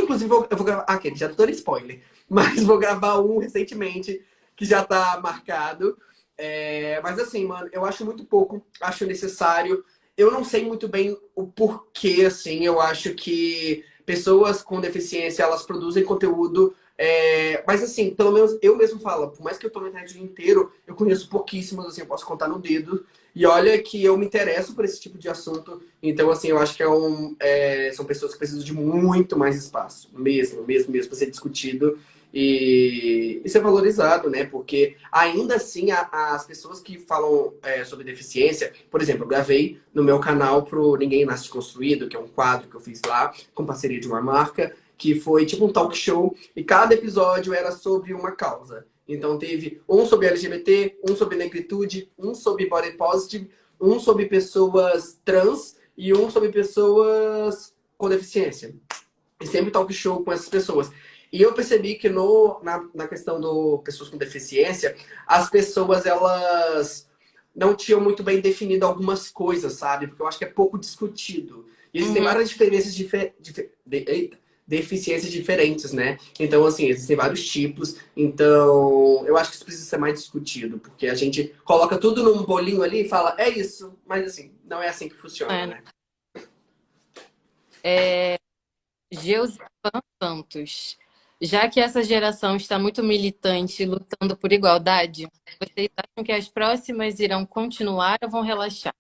Inclusive eu vou gravar, já tô dando spoiler, mas vou gravar um recentemente que já tá marcado. Mas assim, mano, eu acho muito pouco, acho necessário. Eu não sei muito bem o porquê, assim, eu acho que pessoas com deficiência, elas produzem conteúdo, mas assim, pelo menos eu mesmo falo, por mais que eu tô na internet o dia inteiro, eu conheço pouquíssimos, assim, eu posso contar no dedo, e olha que eu me interesso por esse tipo de assunto, então assim, eu acho que são pessoas que precisam de muito mais espaço, mesmo, para ser discutido e ser valorizado, né? Porque ainda assim as pessoas que falam sobre deficiência, por exemplo, eu gravei no meu canal pro Ninguém Nasce Construído, que é um quadro que eu fiz lá, com parceria de uma marca, que foi tipo um talk show, e cada episódio era sobre uma causa. Então teve um sobre LGBT, um sobre negritude, um sobre body positive, um sobre pessoas trans e um sobre pessoas com deficiência. E sempre talk show com essas pessoas. E eu percebi que na questão do pessoas com deficiência, as pessoas, elas não tinham muito bem definido algumas coisas, sabe? Porque eu acho que é pouco discutido. E existem Uhum. várias diferenças, deficiências diferentes, né? Então, assim, existem vários tipos. Então, eu acho que isso precisa ser mais discutido. Porque a gente coloca tudo num bolinho ali e fala, é isso. Mas, assim, não é assim que funciona, É. né? Geusivan Santos. Já que essa geração está muito militante, lutando por igualdade, vocês acham que as próximas irão continuar ou vão relaxar?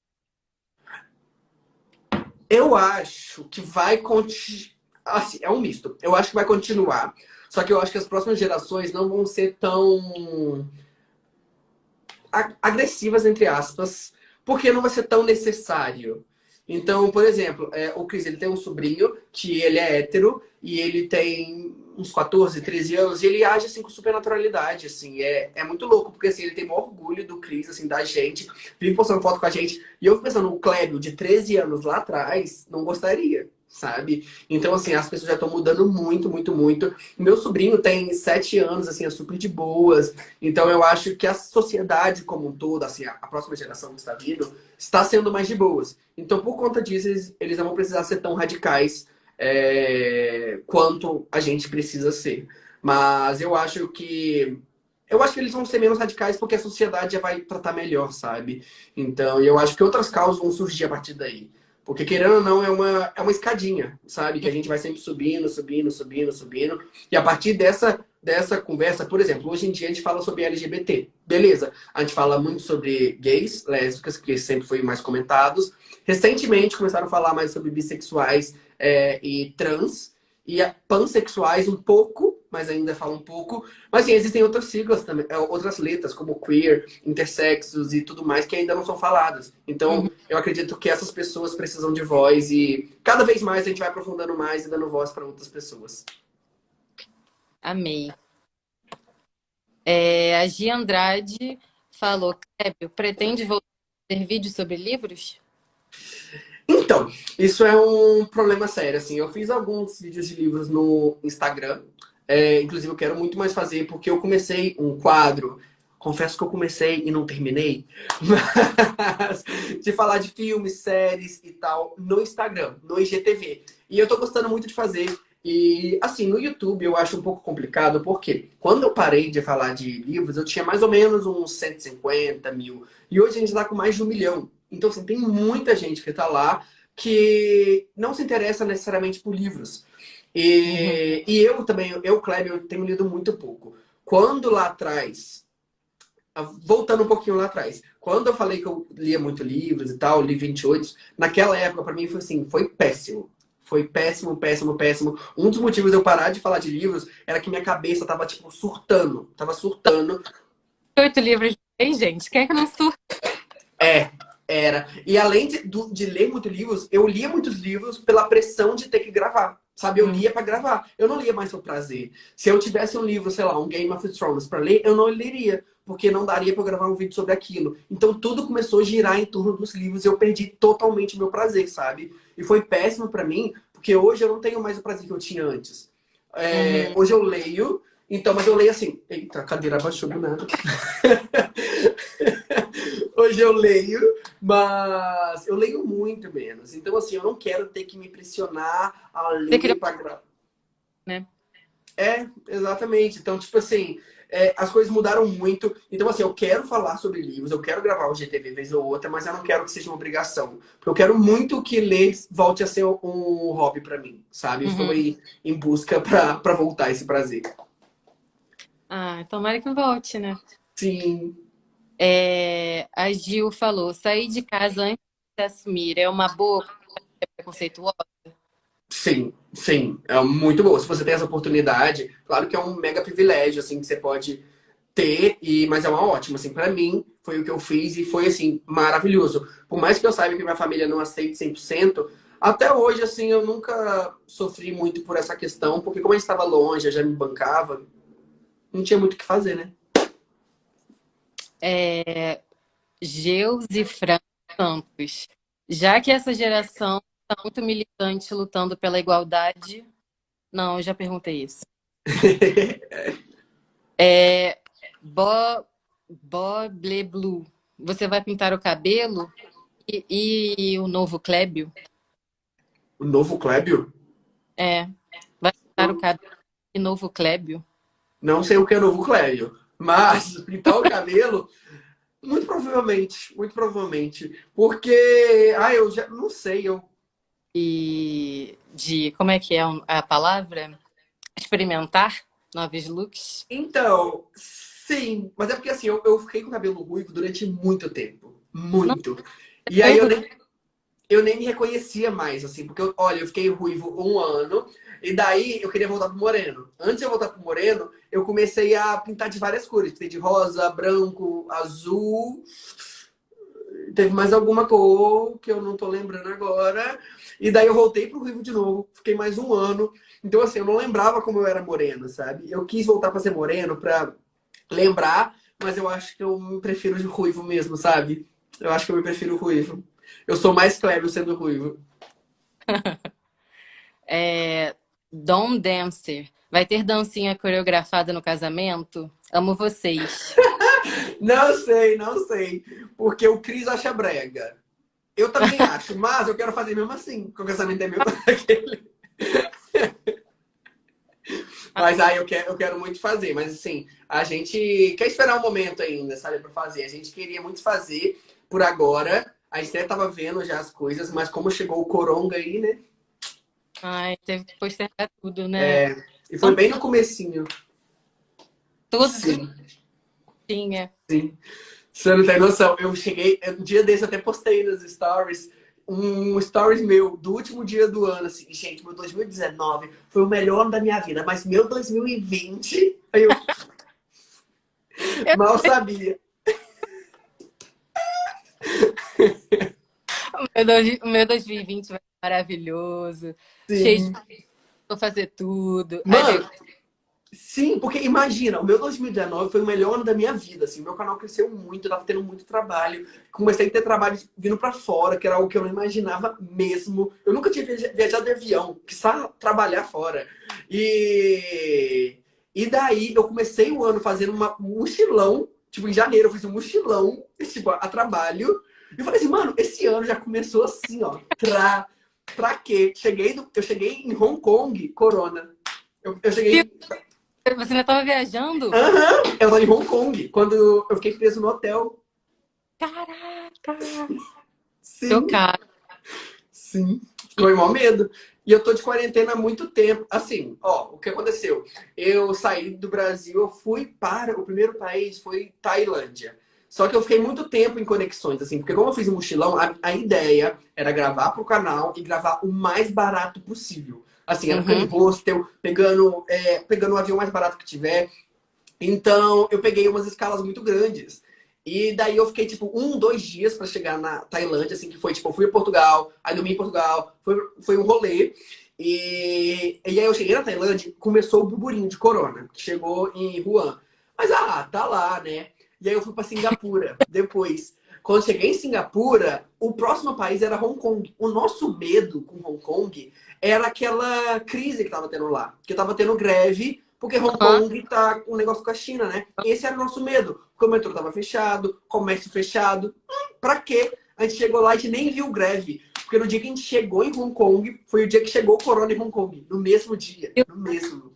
Eu acho que vai continuar. Assim, é um misto. Eu acho que vai continuar. Só que eu acho que as próximas gerações não vão ser tão agressivas, entre aspas, porque não vai ser tão necessário. Então, por exemplo, o Chris, ele tem um sobrinho que ele é hétero e ele tem uns 14, 13 anos e ele age assim com super naturalidade, assim, é muito louco, porque assim, ele tem o maior orgulho do Chris, assim, da gente, vive postando foto com a gente, e eu fico pensando, o Clébio de 13 anos lá atrás não gostaria, sabe? Então, assim, as pessoas já estão mudando muito, muito, muito. Meu sobrinho tem 7 anos, assim, é super de boas, então eu acho que a sociedade como um todo, assim, a próxima geração que está vindo, está sendo mais de boas. Então, por conta disso, eles não vão precisar ser tão radicais quanto a gente precisa ser. Mas eu acho que eles vão ser menos radicais porque a sociedade já vai tratar melhor, sabe? Então, eu acho que outras causas vão surgir a partir daí. Porque, querendo ou não, é uma escadinha, sabe? Que a gente vai sempre subindo, subindo, subindo, subindo. E a partir dessa conversa, por exemplo, hoje em dia a gente fala sobre LGBT. Beleza, a gente fala muito sobre gays, lésbicas, que sempre foi mais comentados. Recentemente começaram a falar mais sobre bissexuais e trans. E pansexuais um pouco, mas ainda fala um pouco. Mas sim, existem outras siglas também, outras letras, como queer, intersexos e tudo mais, que ainda não são faladas. Uhum. Então, eu acredito que essas pessoas precisam de voz e cada vez mais a gente vai aprofundando mais e dando voz para outras pessoas. Amei. A Gia Andrade falou, Clébio, pretende voltar a fazer vídeos sobre livros? Então, isso é um problema sério, assim. Eu fiz alguns vídeos de livros no Instagram. Inclusive, eu quero muito mais fazer, porque eu comecei um quadro. Confesso que eu comecei e não terminei. Mas de falar de filmes, séries e tal no Instagram, no IGTV. E eu tô gostando muito de fazer. E, assim, no YouTube eu acho um pouco complicado, porque quando eu parei de falar de livros, eu tinha mais ou menos uns 150 mil. E hoje a gente tá com mais de 1 milhão. Então, assim, tem muita gente que tá lá que não se interessa necessariamente por livros. Uhum. E eu também, Kleber, eu tenho lido muito pouco. Quando lá atrás, voltando um pouquinho lá atrás, quando eu falei que eu lia muito livros e tal, li 28, naquela época pra mim foi assim, foi péssimo. Foi péssimo, péssimo, péssimo. Um dos motivos de eu parar de falar de livros era que minha cabeça tava, tipo, surtando. Tava surtando. 8 livros tem, gente. Quem é que não surta? É, era. E além de ler muitos livros, eu lia muitos livros pela pressão de ter que gravar. Sabe, eu Uhum. lia pra gravar. Eu não lia mais por prazer. Se eu tivesse um livro, sei lá, um Game of Thrones pra ler, eu não leria, porque não daria pra eu gravar um vídeo sobre aquilo. Então tudo começou a girar em torno dos livros e eu perdi totalmente o meu prazer, sabe? E foi péssimo pra mim, porque hoje eu não tenho mais o prazer que eu tinha antes. Uhum. Hoje eu leio, então, mas eu leio assim. Eita, a cadeira abaixou do nada. Hoje eu leio, mas eu leio muito menos. Então, assim, eu não quero ter que me pressionar a Você criou, ler para gravar. né? Exatamente. Então, tipo assim, as coisas mudaram muito. Então, assim, eu quero falar sobre livros, eu quero gravar o GTV vez ou outra, mas eu não quero que seja uma obrigação. Porque eu quero muito que ler volte a ser um hobby para mim, sabe? Eu estou Uhum. aí em busca para voltar esse prazer. Ah, tomara que volte, né? Sim. A Gil falou, sair de casa antes de se assumir é uma boa preconceituosa? Sim, sim, é muito boa. Se você tem essa oportunidade, claro que é um mega privilégio, assim, que você pode ter, mas é uma ótima, assim, pra mim, foi o que eu fiz e foi, assim, maravilhoso. Por mais que eu saiba que minha família não aceite 100%, até hoje, assim, eu nunca sofri muito por essa questão, porque como a gente estava longe, eu já me bancava, não tinha muito o que fazer, né? Geuze Franco Santos. Já que essa geração está muito militante lutando pela igualdade. Não, eu já perguntei isso. Bo, Boble Blue. Você vai pintar o cabelo e o novo Clébio? O novo Clébio? É, vai pintar o Eu cabelo e novo Clébio? não sei o que é o novo Clébio, mas pintar o cabelo. Muito provavelmente, muito provavelmente. Porque, eu já não sei, E de, como é que é a palavra? Experimentar novos looks? então, sim, mas é porque assim, eu fiquei com cabelo ruivo durante muito tempo. Não, Muito. E foi aí ruim. eu nem me reconhecia mais, assim, porque, olha, eu fiquei ruivo 1 ano, e daí eu queria voltar pro moreno. Antes de eu voltar pro moreno, eu comecei a pintar de várias cores. Pintei de rosa, branco, azul. Teve mais alguma cor que eu não tô lembrando agora. E daí eu voltei pro ruivo de novo. Fiquei mais 1 ano. Então, assim, eu não lembrava como eu era moreno, sabe? Eu quis voltar pra ser moreno pra lembrar, mas eu acho que eu me prefiro de ruivo mesmo, sabe? Eu acho que eu me prefiro ruivo. Eu sou mais Clébio sendo ruivo. Dom Dancer. Vai ter dancinha coreografada no casamento? Amo vocês. Não sei, não sei. Porque o Cris acha brega. Eu também acho, mas eu quero fazer mesmo assim, porque o casamento é meu. Mas aí eu quero muito fazer. Mas assim, a gente quer esperar um momento ainda, sabe, pra fazer. A gente queria muito fazer por agora. A gente até tava vendo já as coisas, mas como chegou o coronga aí, né? Ai, teve que postergar tudo, né? E foi Não bem no comecinho. todos os Sim, tinha. sim. Você não tem noção. Eu cheguei, um dia desse até postei nos stories. um stories meu do último dia do ano, assim, gente, meu 2019 foi o melhor ano da minha vida, mas meu 2020, aí eu mal sabia. O meu 2020 vai ser maravilhoso, cheio de Sim. vou fazer tudo. Aí veio. Mano, sim, porque imagina, o meu 2019 foi o melhor ano da minha vida, assim, meu canal cresceu muito, eu tava tendo muito trabalho, comecei a ter trabalho vindo pra fora, que era algo que eu não imaginava mesmo. Eu nunca tinha viajado de avião, que só trabalhar fora. E daí eu comecei o ano fazendo um mochilão, tipo, em janeiro eu fiz um mochilão, tipo, a trabalho. E eu falei assim, mano, esse ano já começou assim, ó, pra quê? Eu cheguei em Hong Kong, Corona. Eu cheguei. Você ainda tava viajando? Aham, eu tava em Hong Kong, quando eu fiquei preso no hotel. Caraca! Sim, Chocada. sim. Foi mó medo. E eu tô de quarentena há muito tempo. Assim, ó, o que aconteceu? Eu saí do Brasil, eu fui para... O primeiro país foi Tailândia. Só que eu fiquei muito tempo em conexões, assim, porque como eu fiz um mochilão, a ideia era gravar pro canal e gravar o mais barato possível. Assim, era ficando em Uhum. hostel, pegando o avião mais barato que tiver. Então, eu peguei umas escalas muito grandes. E daí eu fiquei, tipo, 2 dias pra chegar na Tailândia, assim, que foi, tipo, eu fui a Portugal, aí dormi em Portugal, foi um rolê. E aí eu cheguei na Tailândia e começou o burburinho de corona, que chegou em Wuhan. Mas, tá lá, né? E aí eu fui pra Singapura, depois. Quando cheguei em Singapura, o próximo país era Hong Kong. O nosso medo com Hong Kong era aquela crise que tava tendo lá. Que tava tendo greve porque Hong Aham. Kong tá um negócio com a China, né? Esse era o nosso medo. Porque o metrô tava fechado, comércio fechado. Pra quê? A gente chegou lá e a gente nem viu greve. Porque no dia que a gente chegou em Hong Kong, foi o dia que chegou o corona em Hong Kong. No mesmo dia. No mesmo.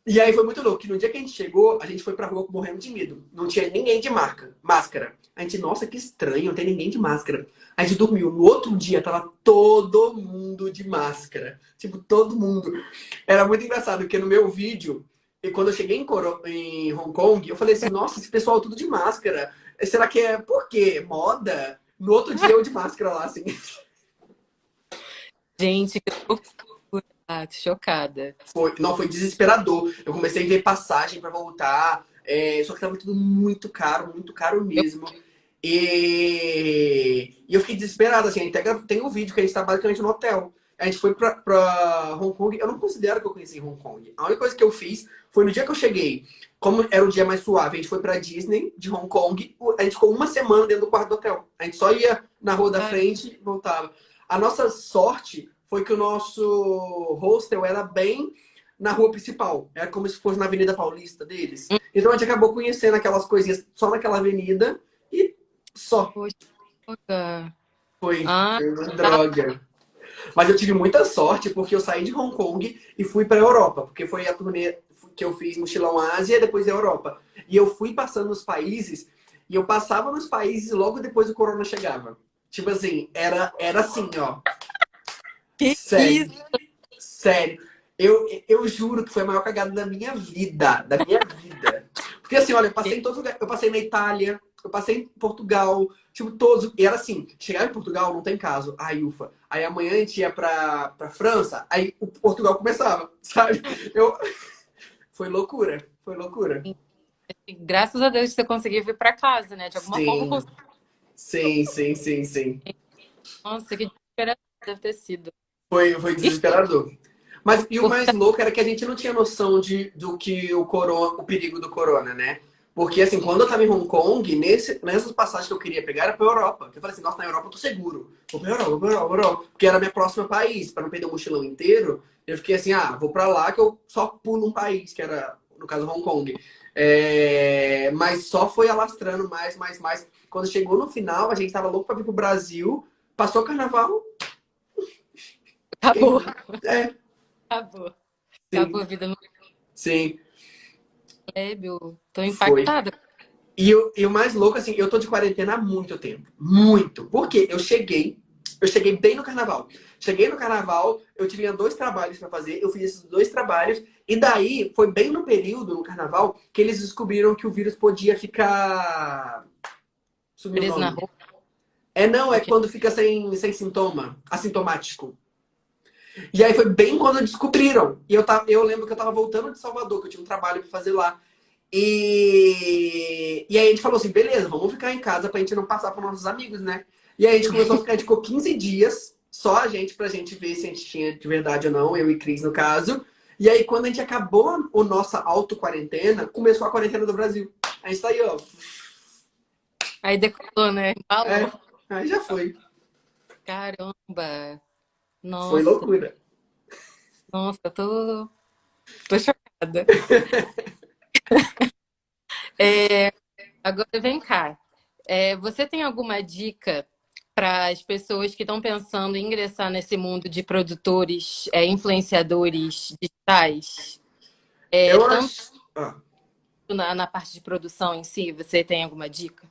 E aí foi muito louco, que no dia que a gente chegou, a gente foi pra rua morrendo de medo. Não tinha ninguém de máscara. A gente, nossa, que estranho, não tem ninguém de máscara. A gente dormiu. No outro dia, tava todo mundo de máscara. Tipo, todo mundo. Era muito engraçado, porque no meu vídeo, e quando eu cheguei em Hong Kong, eu falei assim, nossa, esse pessoal tudo de máscara. Será que é por quê? Moda? No outro dia, eu de máscara lá, assim. Gente, que loucura. Chocada. Não, foi desesperador. Eu comecei a ver passagem pra voltar, só que tava tudo muito caro Eu, mesmo. E eu fiquei desesperado, assim, até tem um vídeo que a gente tá basicamente no hotel. A gente foi pra Hong Kong, eu não considero que eu conheci Hong Kong. A única coisa que eu fiz foi no dia que eu cheguei, como era um dia mais suave, a gente foi pra Disney de Hong Kong, a gente ficou uma semana dentro do quarto do hotel. A gente só ia na rua da cara, frente e voltava. A nossa sorte foi que o nosso hostel era bem na rua principal. Era como se fosse na Avenida Paulista deles. Então a gente acabou conhecendo aquelas coisinhas só naquela avenida e só. poxa. Foi, Ah, foi uma tá. droga. Mas eu tive muita sorte porque eu saí de Hong Kong e fui pra Europa. Porque foi a turnê que eu fiz Mochilão Ásia e depois a Europa. E eu fui passando nos países e eu passava nos países e logo depois o corona chegava. Tipo assim, era assim, ó. Que Sério. isso? Sério. Eu juro que foi a maior cagada da minha vida. Da minha vida. Porque assim, olha, eu passei em todos os lugares. Eu passei na Itália, eu passei em Portugal, tipo, todos. E era assim, chegar em Portugal não tem caso. Ai, ufa. Aí amanhã a gente ia pra França, aí o Portugal começava, sabe? Eu... Foi loucura. Foi loucura. Graças a Deus você conseguiu vir pra casa, né? De alguma forma Sim, conseguiu. sim, sim, sim, sim. Nossa, que desesperador deve ter sido. Foi E desesperador. Mas e o porque mais louco era que a gente não tinha noção do que o perigo do corona, né? Porque assim, quando eu tava em Hong Kong, nessas passagens que eu queria pegar era pra Europa. Eu falei assim, nossa, na Europa eu tô seguro. Vou pra Europa, vou pra Europa, vou pra Europa. Porque era meu próximo país, pra não perder o mochilão inteiro. Eu fiquei assim, vou pra lá que eu só pulo um país, que era, no caso, Hong Kong. Mas só foi alastrando mais, mais, mais. Quando chegou no final, a gente tava louco pra vir pro Brasil. Passou o carnaval, acabou, é, acabou. Acabou a sim, vida no sim, Lébio. Tô foi. impactada. E o mais louco, assim, eu tô de quarentena há muito tempo. Muito. Por quê? Eu cheguei bem no carnaval. Cheguei no carnaval, eu tinha 2 trabalhos pra fazer, eu fiz esses 2 trabalhos, e daí foi bem no período, no carnaval, que eles descobriram que o vírus podia ficar. Sumiu o Preso na nome. rua. Não, é Ok. quando fica sem sintoma, assintomático. E aí foi bem quando descobriram. E eu lembro que eu tava voltando de Salvador, que eu tinha um trabalho pra fazer lá. E aí a gente falou assim, beleza, vamos ficar em casa pra gente não passar para nossos amigos, né? E aí a gente começou a ficar, a gente ficou 15 dias, só a gente, pra gente ver se a gente tinha de verdade ou não, eu e Cris no caso. E aí quando a gente acabou a nossa auto-quarentena, começou a quarentena do Brasil. A gente tá aí, ó. Aí decolou, né? Embalou. É, aí já foi. Caramba. Foi Nossa, loucura. nossa, tô chocada. Agora vem cá. Você tem alguma dica para as pessoas que estão pensando em ingressar nesse mundo de produtores, influenciadores digitais? Eu Tanto acho. Ah. na parte de produção em si, você tem alguma dica?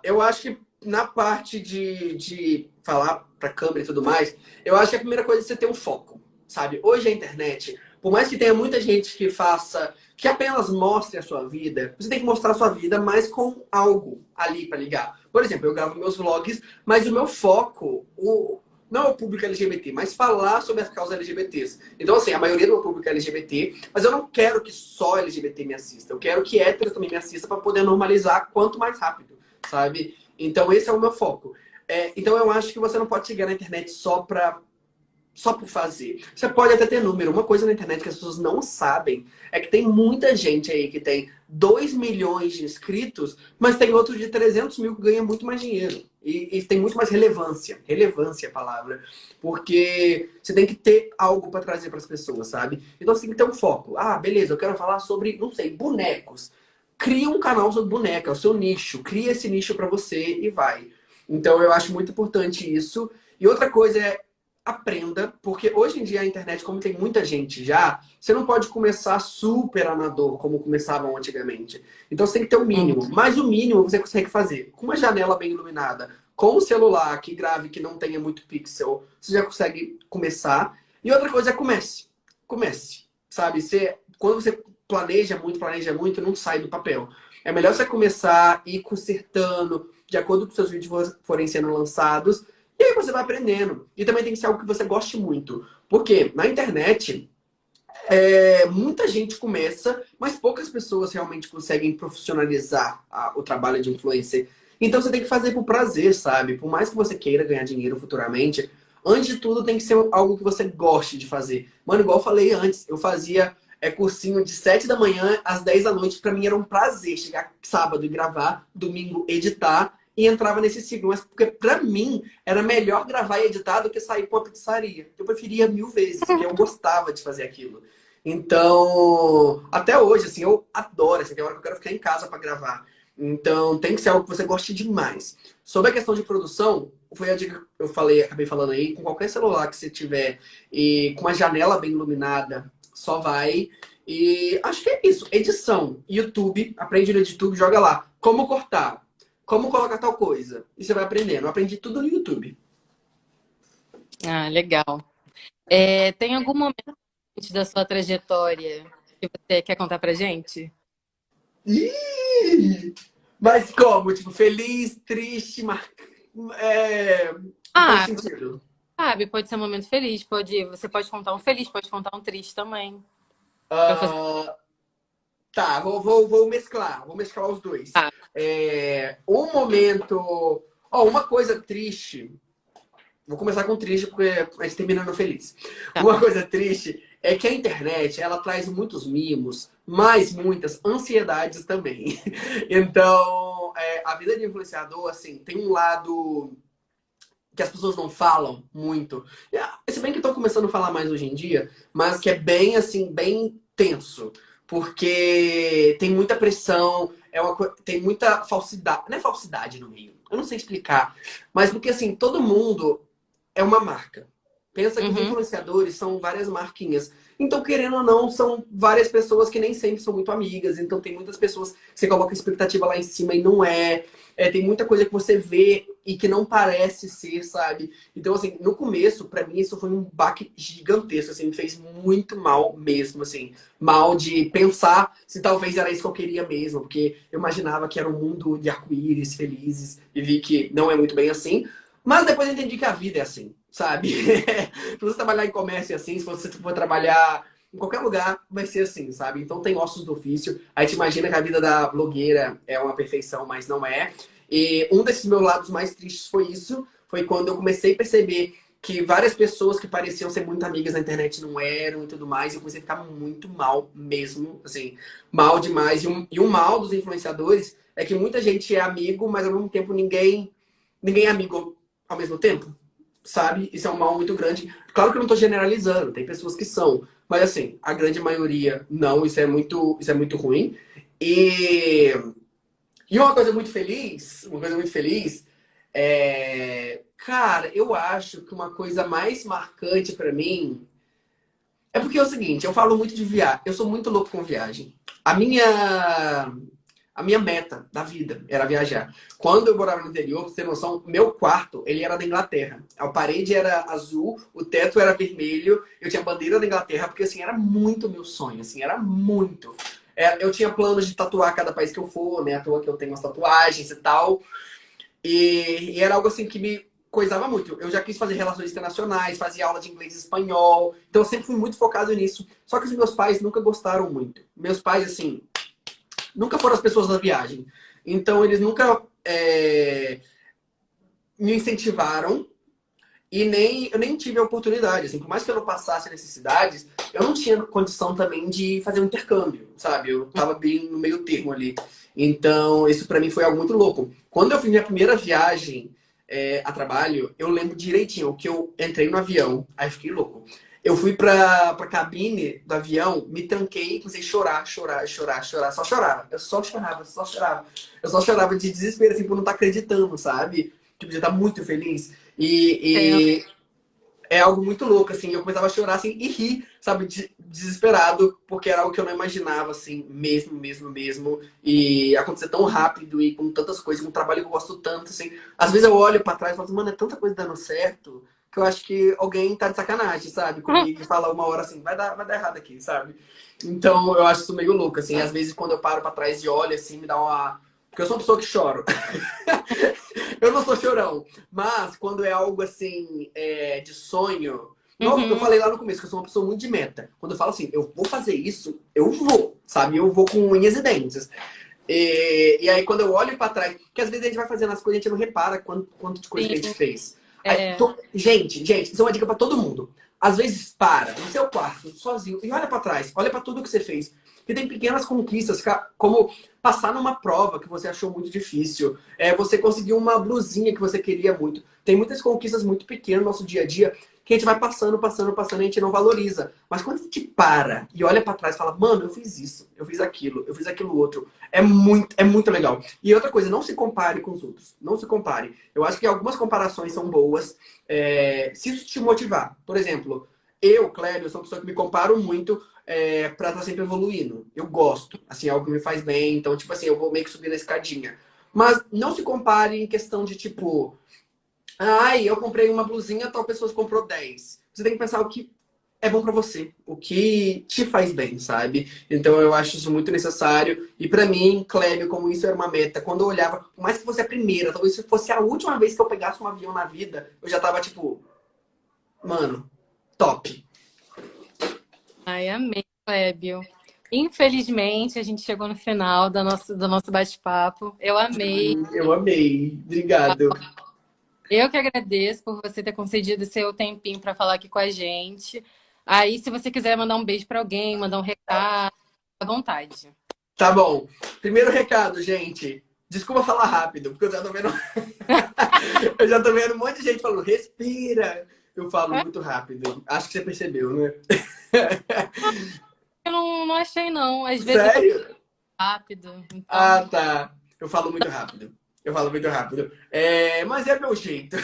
Eu acho que na parte de falar para câmera e tudo mais, eu acho que a primeira coisa é você ter um foco, sabe? Hoje a internet, por mais que tenha muita gente que faça, que apenas mostre a sua vida, você tem que mostrar a sua vida, mas com algo ali para ligar. Por exemplo, eu gravo meus vlogs, mas o meu foco, não é o público LGBT, mas falar sobre as causas LGBTs. Então, assim, a maioria do meu público é LGBT, mas eu não quero que só LGBT me assista. Eu quero que héteros também me assista para poder normalizar quanto mais rápido, sabe? Então, esse é o meu foco. Então, eu acho que você não pode chegar na internet só por fazer. Você pode até ter número. Uma coisa na internet que as pessoas não sabem é que tem muita gente aí que tem 2 milhões de inscritos, mas tem outro de 300 mil que ganha muito mais dinheiro. E tem muito mais relevância. Relevância é a palavra. Porque você tem que ter algo para trazer para as pessoas, sabe? Então você tem que ter um foco. Ah, beleza, eu quero falar sobre, não sei, bonecos. Cria um canal sobre boneca, é o seu nicho. Cria esse nicho para você e vai. Então eu acho muito importante isso. E outra coisa é aprenda, porque hoje em dia a internet, como tem muita gente já, você não pode começar super amador, como começavam antigamente. Então você tem que ter o Uhum. mínimo. Mas o mínimo você consegue fazer. Com uma janela bem iluminada, com um celular que grave, que não tenha muito pixel, você já consegue começar. E outra coisa é comece. Comece. Sabe? Quando você planeja muito, não sai do papel. É melhor você começar e ir consertando de acordo com os seus vídeos forem sendo lançados. E aí você vai aprendendo. E também tem que ser algo que você goste muito. Porque na internet, muita gente começa, mas poucas pessoas realmente conseguem profissionalizar o trabalho de influencer. Então você tem que fazer por prazer, sabe? Por mais que você queira ganhar dinheiro futuramente, antes de tudo tem que ser algo que você goste de fazer. Mano, igual eu falei antes, eu fazia cursinho de 7 da manhã às 10 da noite. Pra mim era um prazer chegar sábado e gravar, domingo editar e entrava nesse ciclo. Mas porque pra mim era melhor gravar e editar do que sair pra uma pizzaria. Eu preferia 1000 vezes, porque eu gostava de fazer aquilo. Então, até hoje, assim, eu adoro. Essa é a hora que eu quero ficar em casa pra gravar. Então, tem que ser algo que você goste demais. Sobre a questão de produção, foi a dica que eu falei, acabei falando aí, com qualquer celular que você tiver e com uma janela bem iluminada, só vai. E acho que é isso. Edição, YouTube, aprende no YouTube, joga lá. Como cortar, como colocar tal coisa. E você vai aprendendo. Eu aprendi tudo no YouTube. Ah, legal. Tem algum momento da sua trajetória que você quer contar pra gente? Ih! Mas como? Tipo, feliz, triste, em qual Ah, sentido? sabe, pode ser um momento feliz, você pode contar um feliz, pode contar um triste também. Pra fazer. Ah, tá, vou mesclar. Vou mesclar os dois. Ah, Um momento. Ó, uma coisa triste. Vou começar com triste porque a gente termina no feliz. tá. Uma coisa triste é que a internet, ela traz muitos mimos, mas muitas ansiedades também. Então, a vida de influenciador, assim, tem um lado que as pessoas não falam muito. Se bem que estão começando a falar mais hoje em dia, mas que é bem, assim, bem tenso. Porque tem muita pressão, tem muita falsidade. Não é falsidade no meio. Eu não sei explicar. Mas porque, assim, todo mundo é uma marca. Pensa que os influenciadores são várias marquinhas. Então, querendo ou não, são várias pessoas que nem sempre são muito amigas. Então, tem muitas pessoas que você coloca a expectativa lá em cima e não é. Tem muita coisa que você vê e que não parece ser, sabe? Então, assim, no começo, pra mim, isso foi um baque gigantesco, assim, me fez muito mal mesmo, assim. Mal de pensar se talvez era isso que eu queria mesmo, porque eu imaginava que era um mundo de arco-íris, felizes, e vi que não é muito bem assim. Mas depois eu entendi que a vida é assim, sabe? Se você trabalhar em comércio é assim, se você for trabalhar em qualquer lugar, vai ser assim, sabe? Então tem ossos do ofício. A gente imagina que a vida da blogueira é uma perfeição, mas não é. E um desses meus lados mais tristes foi isso. Foi quando eu comecei a perceber que várias pessoas que pareciam ser muito amigas na internet não eram e tudo mais. Eu comecei a ficar muito mal mesmo, assim, mal demais. E um mal dos influenciadores é que muita gente é amigo, mas ao mesmo tempo ninguém é amigo ao mesmo tempo, sabe? Isso é um mal muito grande. Claro que eu não estou generalizando, tem pessoas que são, mas assim, a grande maioria não, isso é muito ruim. E, e uma coisa muito feliz cara, eu acho que uma coisa mais marcante pra mim é porque é o seguinte, eu falo muito de viagem, eu sou muito louco com viagem. A minha a minha meta da vida era viajar. Quando eu morava no interior, pra você ter noção, meu quarto, ele era da Inglaterra. A parede era azul, o teto era vermelho, eu tinha a bandeira da Inglaterra, porque assim, era muito meu sonho, assim, era muito. Eu tinha planos de tatuar cada país que eu for, né? À toa que eu tenho umas tatuagens e tal. E era algo assim que me coisava muito. Eu já quis fazer relações internacionais, fazia aula de inglês e espanhol. Então eu sempre fui muito focado nisso. Só que os meus pais nunca gostaram muito. Meus pais, assim, nunca foram as pessoas da viagem. Então, eles nunca me incentivaram e eu nem tive a oportunidade. Assim, por mais que eu não passasse necessidades, eu não tinha condição também de fazer um intercâmbio, sabe? Eu tava bem no meio termo ali. Então, isso pra mim foi algo muito louco. Quando eu fiz minha primeira viagem a trabalho, eu lembro direitinho que eu entrei no avião, aí fiquei louco. Eu fui pra cabine do avião, me tranquei e comecei a chorar, chorar, chorar, chorar. Só chorava. Eu só chorava, só chorava. Eu só chorava de desespero, assim, por não estar acreditando, sabe? Tipo, de estar muito feliz. E é algo muito louco, assim. Eu começava a chorar, assim, e rir, sabe? Desesperado, porque era algo que eu não imaginava, assim, mesmo, mesmo, mesmo. E acontecer tão rápido e com tantas coisas, com um trabalho que eu gosto tanto, assim. Às vezes eu olho pra trás e falo assim, mano, é tanta coisa dando certo que eu acho que alguém tá de sacanagem, sabe? Comigo e fala uma hora assim, vai dar errado aqui, sabe? Então eu acho isso meio louco, assim. Às vezes quando eu paro pra trás e olho, assim, me dá uma. Porque eu sou uma pessoa que choro. Eu não sou chorão, mas quando é algo assim, de sonho. Nossa, eu Uhum. falei lá no começo que eu sou uma pessoa muito de meta. Quando eu falo assim, eu vou fazer isso, eu vou, sabe? Eu vou com unhas e dentes. E aí, quando eu olho pra trás, que às vezes a gente vai fazendo as coisas e a gente não repara quanto de coisa que a gente Sim, fez. Aí, é. gente, isso é uma dica pra todo mundo. Às vezes, para no seu quarto, sozinho, e olha pra trás, olha pra tudo que você fez. Que tem pequenas conquistas, como passar numa prova que você achou muito difícil, você conseguiu uma blusinha que você queria muito. Tem muitas conquistas muito pequenas no nosso dia a dia que a gente vai passando, passando, passando e a gente não valoriza. Mas quando a gente para e olha pra trás e fala, mano, eu fiz isso, eu fiz aquilo outro, é muito legal. E outra coisa, não se compare com os outros. Não se compare. Eu acho que algumas comparações são boas, se isso te motivar. Por exemplo, eu, Clébio, sou uma pessoa que me comparo muito pra estar sempre evoluindo. Eu gosto, assim, é algo que me faz bem. Então, tipo assim, eu vou meio que subir na escadinha. Mas não se compare em questão de, tipo, ai, eu comprei uma blusinha, tal pessoa comprou 10. Você tem que pensar o que é bom pra você, o que te faz bem, sabe? Então eu acho isso muito necessário. E pra mim, Clébio, como isso era uma meta, quando eu olhava, por mais que fosse a primeira, talvez se fosse a última vez que eu pegasse um avião na vida, eu já tava tipo, mano, top. Ai, amei, Clébio. Infelizmente, a gente chegou no final do nosso bate-papo. Eu amei. Eu amei. Obrigado. Eu que agradeço por você ter concedido seu tempinho para falar aqui com a gente. Aí, se você quiser mandar um beijo para alguém, mandar um recado, à vontade. Tá bom. Primeiro recado, gente. Desculpa falar rápido, porque eu já tô vendo. Eu já tô vendo um monte de gente falando, respira. Eu falo muito rápido. Acho que você percebeu, né? Eu não achei, não. Às vezes eu tô Sério? rápido, Ah, então. tá. Eu falo muito rápido. Eu falo muito rápido. Mas é meu jeito.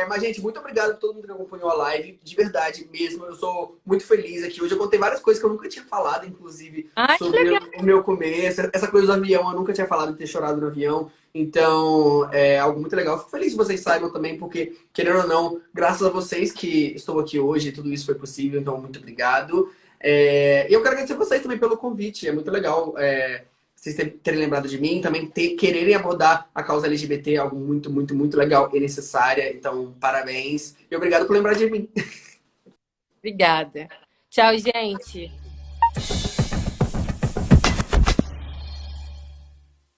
Mas, gente, muito obrigado a todo mundo que acompanhou a live. De verdade mesmo, eu sou muito feliz aqui. Hoje eu contei várias coisas que eu nunca tinha falado, inclusive, Ai, que sobre legal. o meu começo. Essa coisa do avião, eu nunca tinha falado de ter chorado no avião. Então, é algo muito legal. Fico feliz que vocês saibam também, porque, querendo ou não, graças a vocês que estou aqui hoje, tudo isso foi possível. Então, muito obrigado. E eu quero agradecer vocês também pelo convite. É muito legal. Vocês terem lembrado de mim, também quererem abordar a causa LGBT, algo muito, muito, muito legal e necessária. Então, parabéns. E obrigado por lembrar de mim. Obrigada. Tchau, gente.